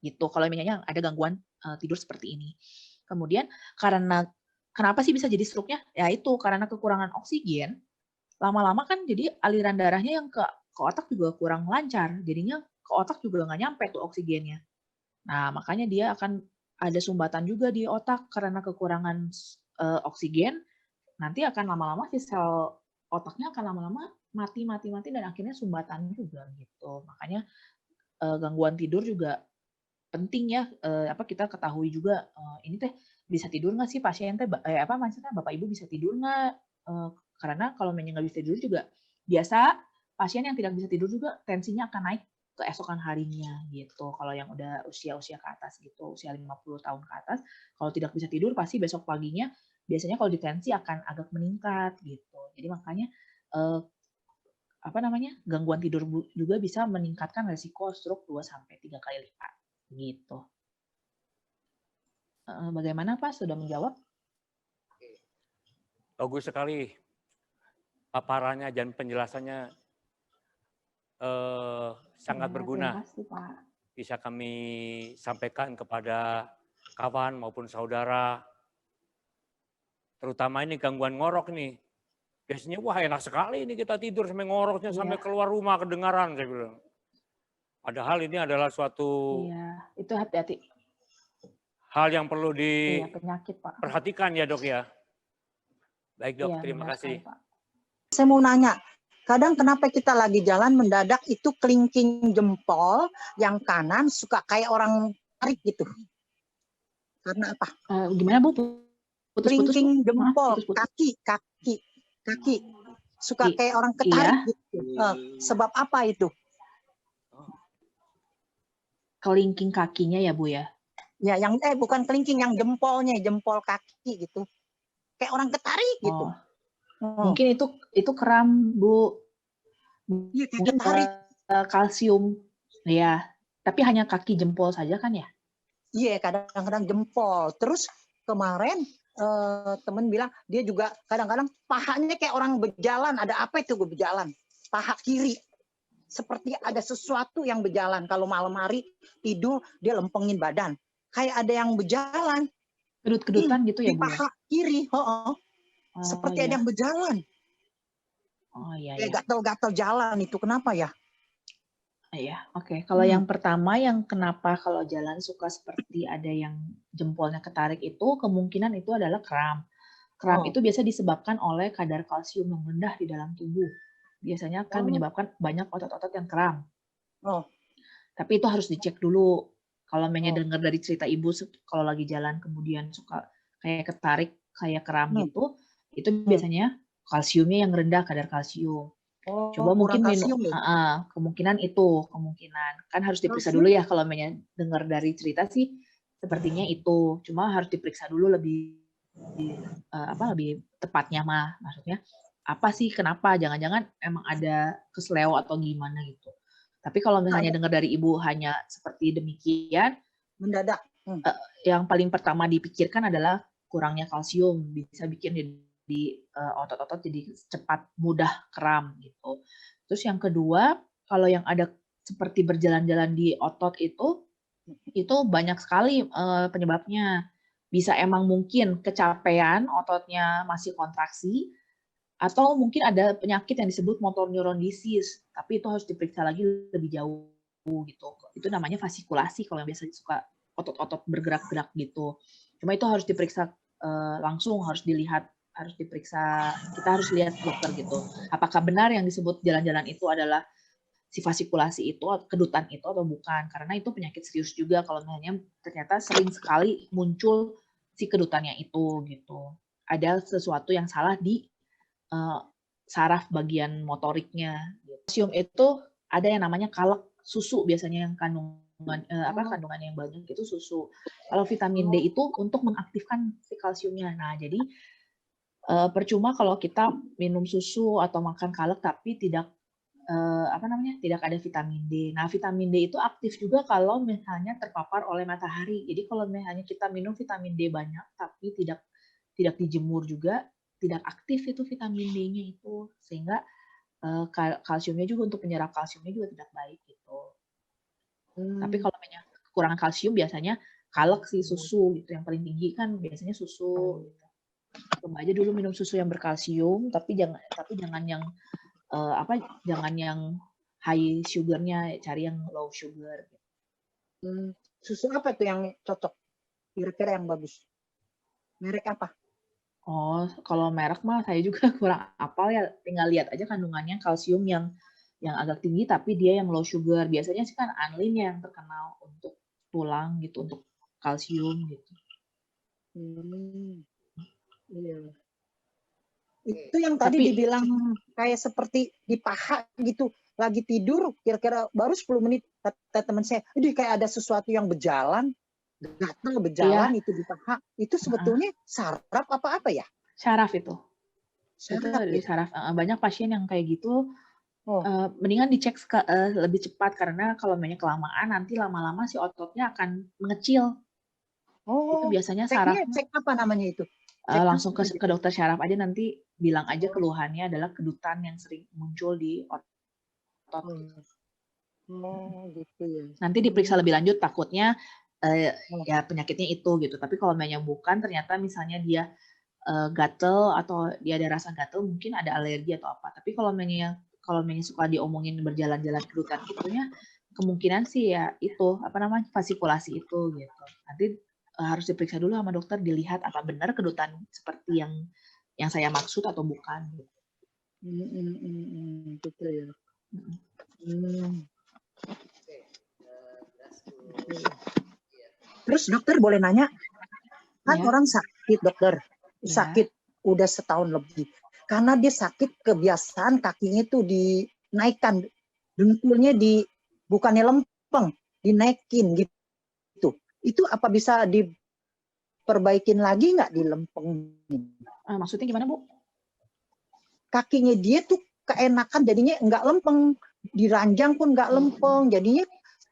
Gitu, kalau misalnya ada gangguan tidur seperti ini. Kemudian karena kenapa sih bisa jadi stroke-nya? Ya itu, karena kekurangan oksigen, lama-lama kan jadi aliran darahnya yang ke otak juga kurang lancar, jadinya ke otak juga nggak nyampe tuh oksigennya. Nah, makanya dia akan ada sumbatan juga di otak karena kekurangan oksigen, nanti akan lama-lama si sel otaknya akan lama-lama mati dan akhirnya sumbatan juga gitu. Makanya gangguan tidur juga penting ya, kita ketahui juga ini teh bisa tidur nggak sih pasien teh, maksudnya Bapak Ibu bisa tidur nggak? Karena kalau nggak bisa tidur juga biasa pasien yang tidak bisa tidur juga tensinya akan naik keesokan harinya gitu. Kalau yang udah usia-usia ke atas gitu, usia 50 tahun ke atas, kalau tidak bisa tidur pasti besok paginya biasanya kalau di tensi akan agak meningkat gitu. Jadi makanya gangguan tidur juga bisa meningkatkan resiko stroke 2 sampai 3 kali lipat gitu. Bagaimana Pak, sudah menjawab?
Bagus sekali paparannya dan penjelasannya sangat berguna.
Terima kasih, Pak.
Bisa kami sampaikan kepada kawan maupun saudara, terutama ini gangguan ngorok nih. Biasanya wah enak sekali ini kita tidur sampai ngoroknya sampai keluar rumah kedengaran, saya bilang. Padahal ini adalah suatu
itu hati-hati.
Hal yang perlu diperhatikan ya Dok ya. Baik Dok, terima kasih.
Sekali, Pak.
Saya mau nanya, kadang kenapa kita lagi jalan mendadak itu kelingking jempol yang kanan suka kayak orang tarik gitu? Karena apa?
Gimana Bu?
Kelingking jempol, kaki suka kayak orang ketarik gitu. Sebab apa itu?
Kelingking kakinya ya Bu ya?
Ya, yang bukan kelingking, yang jempolnya, jempol kaki gitu. Kayak orang ketarik gitu.
Mungkin itu kram, Bu.
Iya, kayak ketarik.
Kalsium. Ya, tapi hanya kaki jempol saja kan ya?
Iya, kadang-kadang jempol. Terus kemarin temen bilang dia juga kadang-kadang pahanya kayak orang berjalan. Ada apa itu gue berjalan? Paha kiri. Seperti ada sesuatu yang berjalan. Kalau malam hari tidur dia lempengin badan. Kayak ada yang berjalan.
Kedut-kedutan gitu ya,
di
Bu?
Di paha kiri. Seperti ada yang berjalan.
Oh iya.
Kayak gatal-gatal jalan itu. Kenapa ya?
Iya, oke. Kalau yang pertama, yang kenapa kalau jalan suka seperti ada yang jempolnya ketarik itu, kemungkinan itu adalah kram. Kram itu biasa disebabkan oleh kadar kalsium yang rendah di dalam tubuh. Biasanya akan menyebabkan banyak otot-otot yang kram. Tapi itu harus dicek dulu. Kalau dengar dari cerita Ibu, kalau lagi jalan kemudian suka kayak ketarik, kayak kram gitu, itu biasanya kalsiumnya yang rendah, kadar kalsium. Coba mungkin minum, kemungkinan kan harus diperiksa dulu ya. Kalau dengar dari cerita sih sepertinya itu, cuma harus diperiksa dulu lebih tepatnya maksudnya apa sih, kenapa, jangan-jangan emang ada kesleo atau gimana gitu. Tapi kalau misalnya dengar dari Ibu hanya seperti demikian,
mendadak,
yang paling pertama dipikirkan adalah kurangnya kalsium, bisa bikin di otot-otot jadi cepat mudah kram gitu. Terus yang kedua, kalau yang ada seperti berjalan-jalan di otot itu banyak sekali penyebabnya. Bisa emang mungkin kecapean, ototnya masih kontraksi, atau mungkin ada penyakit yang disebut motor neuron disease, tapi itu harus diperiksa lagi lebih jauh gitu. Itu namanya fasikulasi kalau yang biasa suka otot-otot bergerak-gerak gitu. Cuma itu harus diperiksa langsung, harus diperiksa, kita harus lihat dokter gitu. Apakah benar yang disebut jalan-jalan itu adalah si fasikulasi itu, kedutan itu atau bukan? Karena itu penyakit serius juga kalau misalnya ternyata sering sekali muncul si kedutannya itu gitu. Ada sesuatu yang salah di saraf bagian motoriknya. Kalsium itu ada yang namanya kalek susu biasanya yang kandungan kandungan yang banyak itu susu. Kalau vitamin D itu untuk mengaktifkan si kalsiumnya. Nah, jadi percuma kalau kita minum susu atau makan kaleng tapi tidak tidak ada vitamin D. Nah, vitamin D itu aktif juga kalau misalnya terpapar oleh matahari. Jadi kalau misalnya kita minum vitamin D banyak tapi tidak dijemur juga, tidak aktif itu vitamin D-nya itu, sehingga kalsiumnya juga untuk penyerap kalsiumnya juga tidak baik gitu. Tapi kalau banyak kekurangan kalsium biasanya kalek sih, susu gitu. Yang paling tinggi kan biasanya susu. Gitu. Coba aja dulu minum susu yang berkalsium, tapi jangan yang jangan yang high sugarnya, cari yang low sugar.
Susu apa tuh yang cocok? Kira-kira yang bagus? Merek apa?
Oh, kalau merek mah saya juga kurang apal ya. Tinggal lihat aja kandungannya kalsium yang agak tinggi, tapi dia yang low sugar. Biasanya sih kan Anlin yang terkenal untuk tulang gitu, untuk kalsium gitu.
Iya. Itu yang tadi dibilang kayak seperti di paha gitu, lagi tidur kira-kira baru 10 menit kata teman saya, ini kayak ada sesuatu yang berjalan, gatal berjalan itu di paha. Itu sebetulnya saraf apa ya?
Syaraf itu.
Saraf,
itu di saraf. Banyak pasien yang kayak gitu. Mendingan dicek lebih cepat karena kalau banyak kelamaan nanti lama-lama si ototnya akan mengecil. Itu biasanya sarafnya.
Cek apa namanya itu?
Langsung ke dokter syaraf aja, nanti bilang aja keluhannya adalah kedutan yang sering muncul di otot.
Gitu ya.
Nanti diperiksa lebih lanjut, takutnya ya penyakitnya itu gitu. Tapi kalau memang bukan, ternyata misalnya dia gatel atau dia ada rasa gatel, mungkin ada alergi atau apa. Tapi kalau memang suka diomongin berjalan-jalan kedutan itunya, kemungkinan sih ya itu vasikulasi itu gitu. Nanti harus diperiksa dulu sama dokter, dilihat apa benar kedutan seperti yang saya maksud atau bukan.
Gitu ya. Terus dokter boleh nanya, kan orang sakit dokter, sakit udah setahun lebih, karena dia sakit kebiasaan kakinya tuh dinaikkan, dengkulnya bukannya lempeng, dinaikin gitu. Itu apa bisa diperbaikin lagi nggak di lempeng?
Maksudnya gimana, Bu?
Kakinya dia tuh keenakan jadinya nggak lempeng, diranjang pun nggak lempeng, jadinya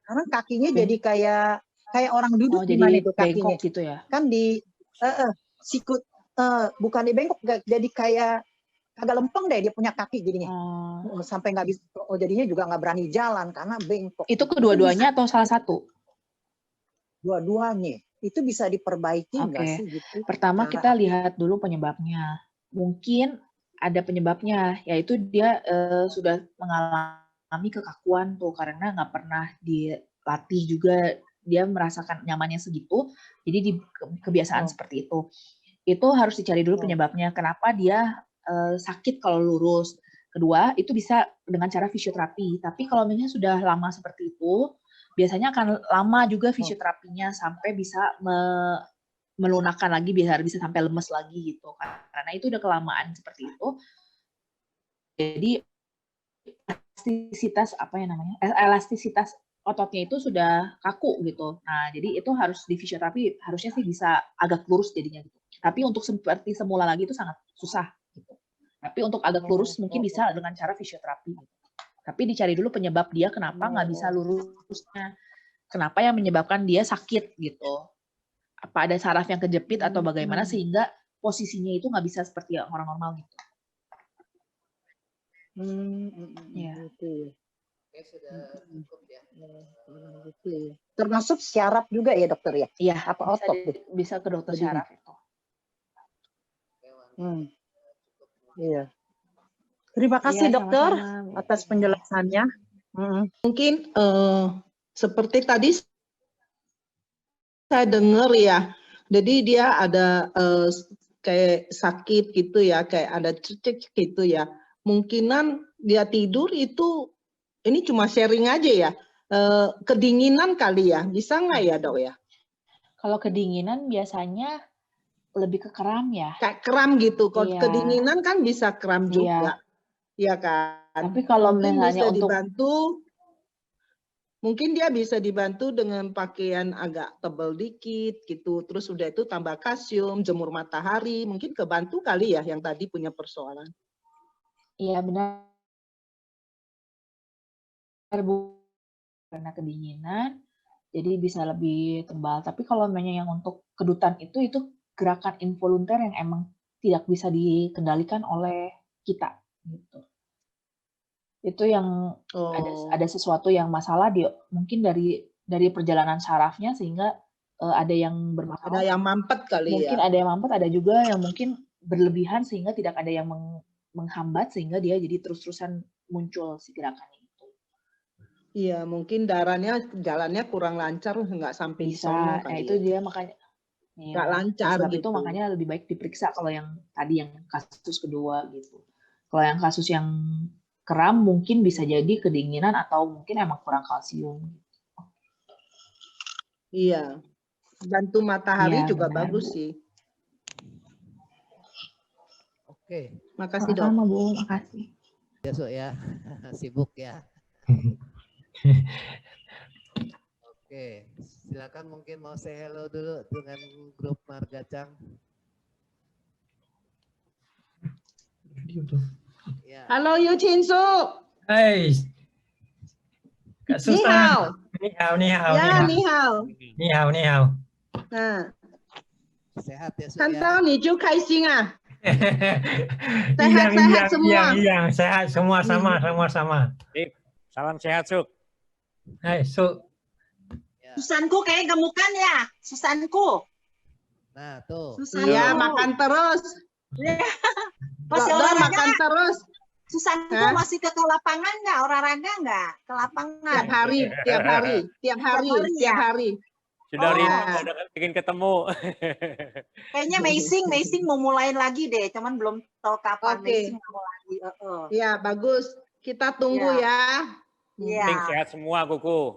sekarang kakinya jadi kayak orang duduk gimana itu kakinya
gitu ya?
Kan di sikut bukan di bengkok, jadi kayak agak lempeng deh dia punya kaki jadinya. Sampai nggak bisa, jadinya juga nggak berani jalan karena bengkok.
Itu kedua-duanya atau salah satu?
Dua-duanya. Itu bisa diperbaiki nggak sih gitu?
Pertama kita lihat dulu penyebabnya. Mungkin ada penyebabnya, yaitu dia sudah mengalami kekakuan tuh karena nggak pernah dilatih juga, dia merasakan nyamannya segitu, jadi kebiasaan seperti itu. Itu harus dicari dulu penyebabnya. Kenapa dia sakit kalau lurus? Kedua, itu bisa dengan cara fisioterapi. Tapi kalau misalnya sudah lama seperti itu, biasanya akan lama juga fisioterapinya sampai bisa melunakkan lagi, biar bisa sampai lemes lagi gitu. Karena itu udah kelamaan seperti itu. Jadi elastisitas ototnya itu sudah kaku gitu. Nah, jadi itu harus di fisioterapi, harusnya sih bisa agak lurus jadinya gitu. Tapi untuk seperti semula lagi itu sangat susah gitu. Tapi untuk agak lurus mungkin bisa dengan cara fisioterapi gitu. Tapi dicari dulu penyebab dia kenapa nggak bisa lurusnya. Kenapa yang menyebabkan dia sakit gitu. Apa ada saraf yang kejepit atau bagaimana sehingga posisinya itu nggak bisa seperti orang normal gitu.
Gitu. Sudah cukup ya. Termasuk syaraf juga ya dokter ya?
Iya.
Apa otot?
Bisa ke dokter syaraf itu.
Iya. Terima kasih dokter atas penjelasannya.
Mungkin seperti tadi saya dengar ya, jadi dia ada kayak sakit gitu ya, kayak ada cecek gitu ya. Mungkinan dia tidur itu, ini cuma sharing aja ya, kedinginan kali ya, bisa nggak ya dok ya?
Kalau kedinginan biasanya lebih ke kram ya.
Kayak kram gitu, kalau kedinginan kan bisa kram juga. Iya kan.
Tapi kalau
mungkin
misalnya
bisa dibantu, Mungkin dia bisa dibantu dengan pakaian agak tebal dikit gitu. Terus udah itu tambah kalsium, jemur matahari, mungkin kebantu kali ya yang tadi punya persoalan.
Iya benar Bu, karena kedinginan jadi bisa lebih tebal. Tapi kalau namanya yang untuk kedutan itu gerakan involunter yang emang tidak bisa dikendalikan oleh kita gitu. Itu yang ada sesuatu yang masalah mungkin dari perjalanan sarafnya sehingga ada yang bermasalah.
Ada yang mampet kali
Mungkin
ya.
ada yang mampet, ada juga yang mungkin berlebihan sehingga tidak ada yang menghambat sehingga dia jadi terus-terusan muncul si gerakan itu.
Iya, mungkin jalannya kurang lancar, nggak sampai di sono
Bisa.
kali
Itu
ya.
dia makanya.
Nggak
Ya,
lancar
sebab
gitu.
itu makanya lebih baik diperiksa kalau yang tadi yang kasus kedua gitu. Kalau yang kasus yang kram mungkin bisa jadi kedinginan atau mungkin emang kurang kalsium.
Iya, bantu matahari
Iya,
juga
benar,
bagus
Bu.
sih.
Oke,
Makasih Dok.
Sama-sama Bu, makasih.
besok ya. Sibuk ya. Oke, silakan mungkin mau say hello dulu dengan grup Margacang. Ya.
Halo Yu Chinsu.
Hai, Kak
Ni
Susan.
hao.
Ni hao, ni hao,
Ya,
ni hao.
ni hao.
Ni hao, ni hao.
Nah,
Sehat ya, Su,
看
ya.
到你就开心啊。
Iyang,
Sehat-sehat
iyang,
semua.
iyang, iyang. Sehat semua sama, sama.
Sip. Salam sehat, Suk.
Hai, Su.
Ya.
Susanku kayak gemukan ya, Susanku.
Nah, tuh.
Susanku.
Iya, makan terus.
Masih
Dok,
olahraga
makan
nggak?
terus.
Susanku
Hah?
masih ke lapangan nggak? Olahraga nggak? Ke lapangan.
Tiap hari, tiap hari, tiap hari,
hari ya?
tiap hari.
Sudah
Oh.
udah ingin ketemu.
Kayaknya Amazing mau mulai lagi deh, cuman belum tahu kapan.
Oke.
Amazing mau lagi.
Iya, bagus. Kita tunggu ya.
Iya.
Penting sehat semua, Kuku.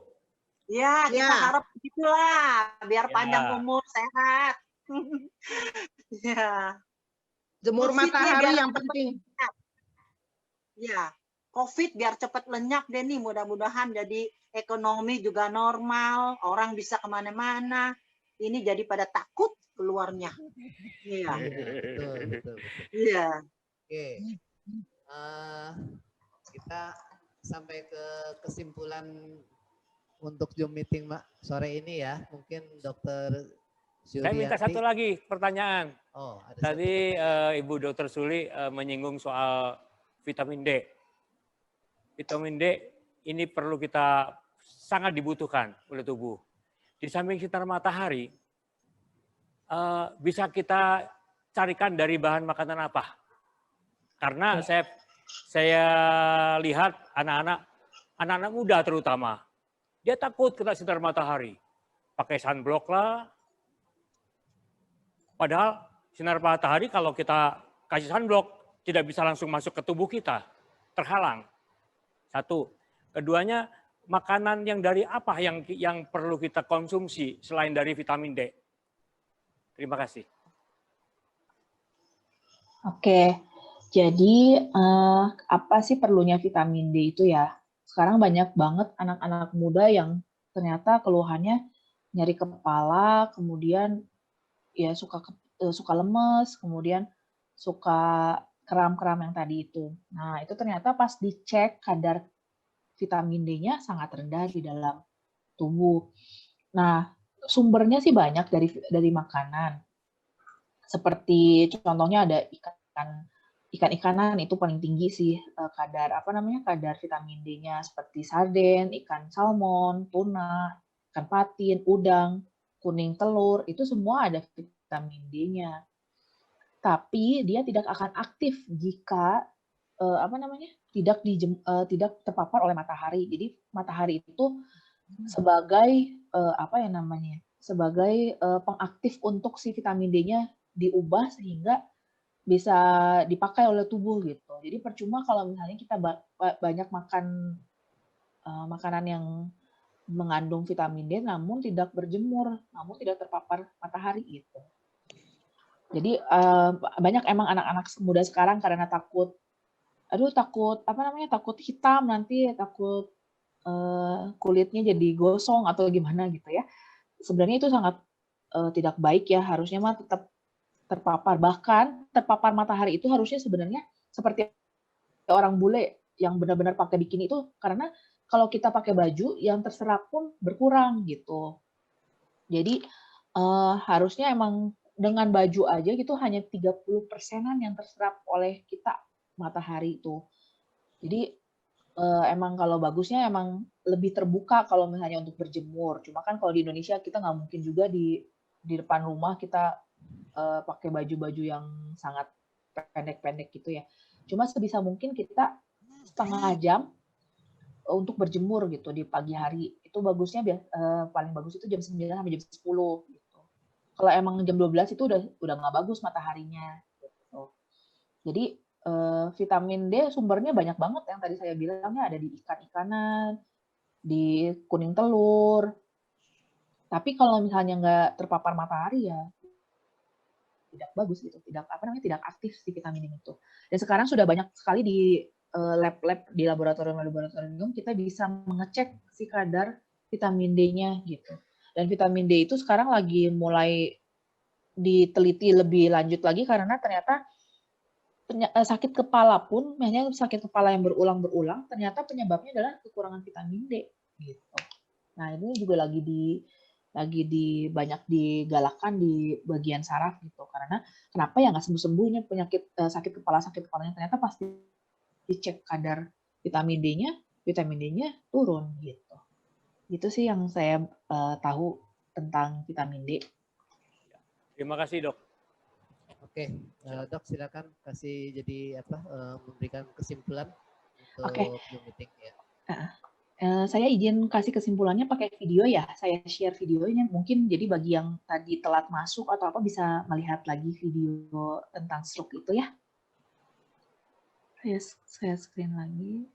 Ya, kita
Ya.
harap begitulah, biar
Ya.
panjang umur, sehat. Ya,
Jemur
COVID-nya
matahari
biar
yang
cepet
penting.
ya. COVID biar cepat lenyap deh nih, mudah-mudahan jadi ekonomi juga normal, orang bisa kemana-mana. Ini jadi pada takut keluarnya. Iya,
Betul, betul.
iya.
Oke. Kita sampai ke kesimpulan untuk Zoom meeting sore ini ya. Mungkin Dokter
Saya minta satu lagi pertanyaan.
Oh, ada
Tadi Ibu Dokter Suli menyinggung soal vitamin D. Vitamin D ini perlu kita sangat dibutuhkan oleh tubuh. Di samping sinar matahari, bisa kita carikan dari bahan makanan apa? Karena saya lihat anak-anak muda terutama, dia takut kena sinar matahari. Pakai sunblock lah. Padahal sinar matahari kalau kita kasih sunblock tidak bisa langsung masuk ke tubuh kita, terhalang. Satu. Keduanya, makanan yang dari apa yang perlu kita konsumsi selain dari vitamin D? Terima kasih.
Oke, jadi apa sih perlunya vitamin D itu ya? Sekarang banyak banget anak-anak muda yang ternyata keluhannya nyeri kepala, kemudian ya suka lemes, kemudian suka kram-kram yang tadi itu. Nah, itu ternyata pas dicek kadar vitamin D-nya sangat rendah di dalam tubuh. Nah, sumbernya sih banyak dari makanan. Seperti contohnya ada ikan-ikanan itu paling tinggi sih kadar vitamin D-nya, seperti sarden, ikan salmon, tuna, ikan patin, udang, kuning telur, itu semua ada vitamin D-nya. Tapi dia tidak akan aktif jika tidak terpapar oleh matahari. Jadi matahari itu sebagai sebagai pengaktif untuk si vitamin D-nya diubah sehingga bisa dipakai oleh tubuh gitu. Jadi percuma kalau misalnya kita banyak makan makanan yang mengandung vitamin D namun tidak berjemur, namun tidak terpapar matahari gitu. Jadi banyak emang anak-anak muda sekarang karena takut hitam nanti, takut kulitnya jadi gosong atau gimana gitu ya. Sebenarnya itu sangat tidak baik ya, harusnya mah tetap terpapar. Bahkan terpapar matahari itu harusnya sebenarnya seperti orang bule yang benar-benar pakai bikini itu, karena kalau kita pakai baju yang terserap pun berkurang gitu. Jadi harusnya emang dengan baju aja gitu hanya 30%-an yang terserap oleh kita matahari itu. Jadi emang kalau bagusnya emang lebih terbuka kalau misalnya untuk berjemur. Cuma kan kalau di Indonesia kita nggak mungkin juga di depan rumah kita pakai baju-baju yang sangat pendek-pendek gitu ya. Cuma sebisa mungkin kita setengah jam untuk berjemur gitu di pagi hari. Itu bagusnya paling bagus itu jam 9 sampai jam 10 gitu. Kalau emang jam 12 itu udah nggak bagus mataharinya gitu. Jadi vitamin D sumbernya banyak banget yang tadi saya bilangnya ada di ikan-ikanan, di kuning telur. Tapi kalau misalnya nggak terpapar matahari ya tidak bagus gitu, tidak aktif si vitamin D itu. Dan sekarang sudah banyak sekali di lab-lab di laboratorium kita bisa mengecek si kadar vitamin D-nya gitu. Dan vitamin D itu sekarang lagi mulai diteliti lebih lanjut lagi karena ternyata sakit kepala pun, misalnya sakit kepala yang berulang-berulang, ternyata penyebabnya adalah kekurangan vitamin D gitu. Nah, ini juga lagi banyak digalakkan di bagian saraf gitu. Karena kenapa ya nggak sembuh-sembuhnya penyakit sakit kepalanya ternyata pasti dicek kadar vitamin D-nya turun gitu. Itu sih yang saya tahu tentang vitamin D.
Terima kasih, Dok.
Oke, Dok silakan kasih jadi memberikan kesimpulan untuk Zoom meeting ya.
Saya izin kasih kesimpulannya pakai video ya. Saya share videonya mungkin jadi bagi yang tadi telat masuk atau apa bisa melihat lagi video tentang stroke itu ya. Saya screen lagi.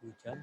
Hujan,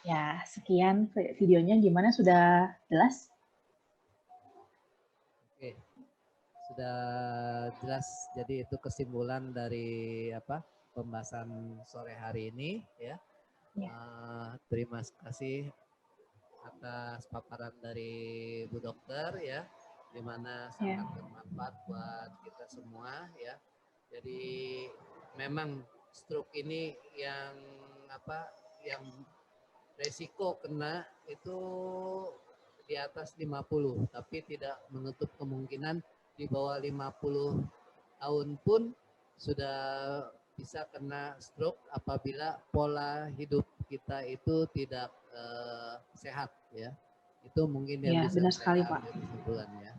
Ya, sekian videonya. Gimana, sudah jelas?
Oke, sudah jelas. Jadi itu kesimpulan dari pembahasan sore hari ini ya. Terima kasih atas paparan dari Bu Dokter ya, di mana sangat bermanfaat buat kita semua ya. Jadi memang stroke ini yang yang resiko kena itu di atas 50, tapi tidak menutup kemungkinan di bawah 50 tahun pun sudah bisa kena stroke apabila pola hidup kita itu tidak sehat ya. Itu mungkin yang bisa
benar sekali,
saya
Pak.
ambil kesimpulannya.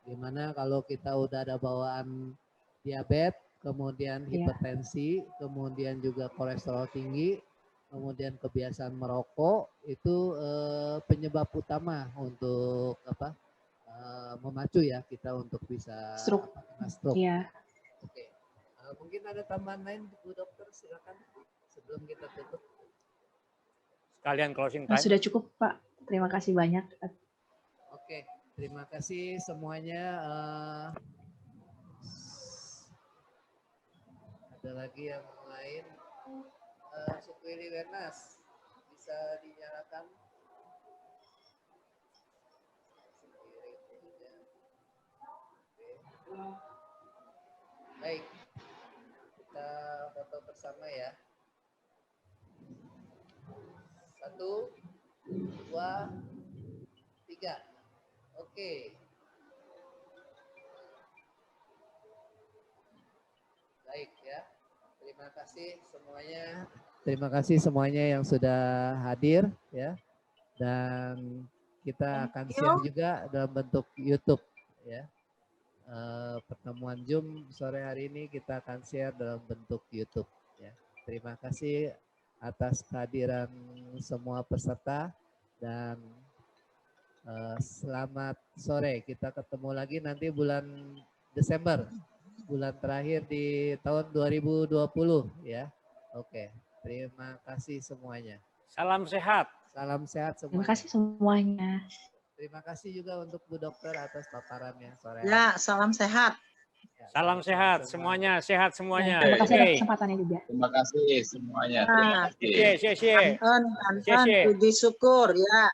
Dimana kalau kita udah ada bawaan diabetes, kemudian hipertensi, kemudian juga kolesterol tinggi, kemudian kebiasaan merokok, itu penyebab utama untuk memacu ya kita untuk bisa kena stroke.
Iya.
Oke. Mungkin ada tambahan lain, Bu Dokter, silakan sebelum kita tutup.
Sekalian closing time.
Sudah cukup, Pak. Terima kasih banyak.
Oke, terima kasih semuanya. Ada lagi yang lain? Sukwili Wernas, bisa dinyalakan? Baik, kita foto bersama ya. 1, 2, 3. Oke. Baik ya. Terima kasih semuanya. Terima kasih semuanya yang sudah hadir ya. Dan kita akan share juga dalam bentuk YouTube ya. Pertemuan Zoom sore hari ini kita akan share dalam bentuk YouTube ya. Terima kasih atas kehadiran semua peserta dan selamat sore. Kita ketemu lagi nanti bulan Desember, bulan terakhir di tahun 2020 ya. Oke, terima kasih semuanya.
Salam sehat.
Salam sehat semuanya.
Terima kasih semuanya.
Terima kasih juga untuk Bu Dokter atas paparannya sore.
Ya, salam sehat.
Ya,
salam sehat semuanya, sehat semuanya.
Terima kasih atas kesempatannya juga.
Terima kasih semuanya. Terima kasih.
Xie xie.
Kangen, puji syukur ya.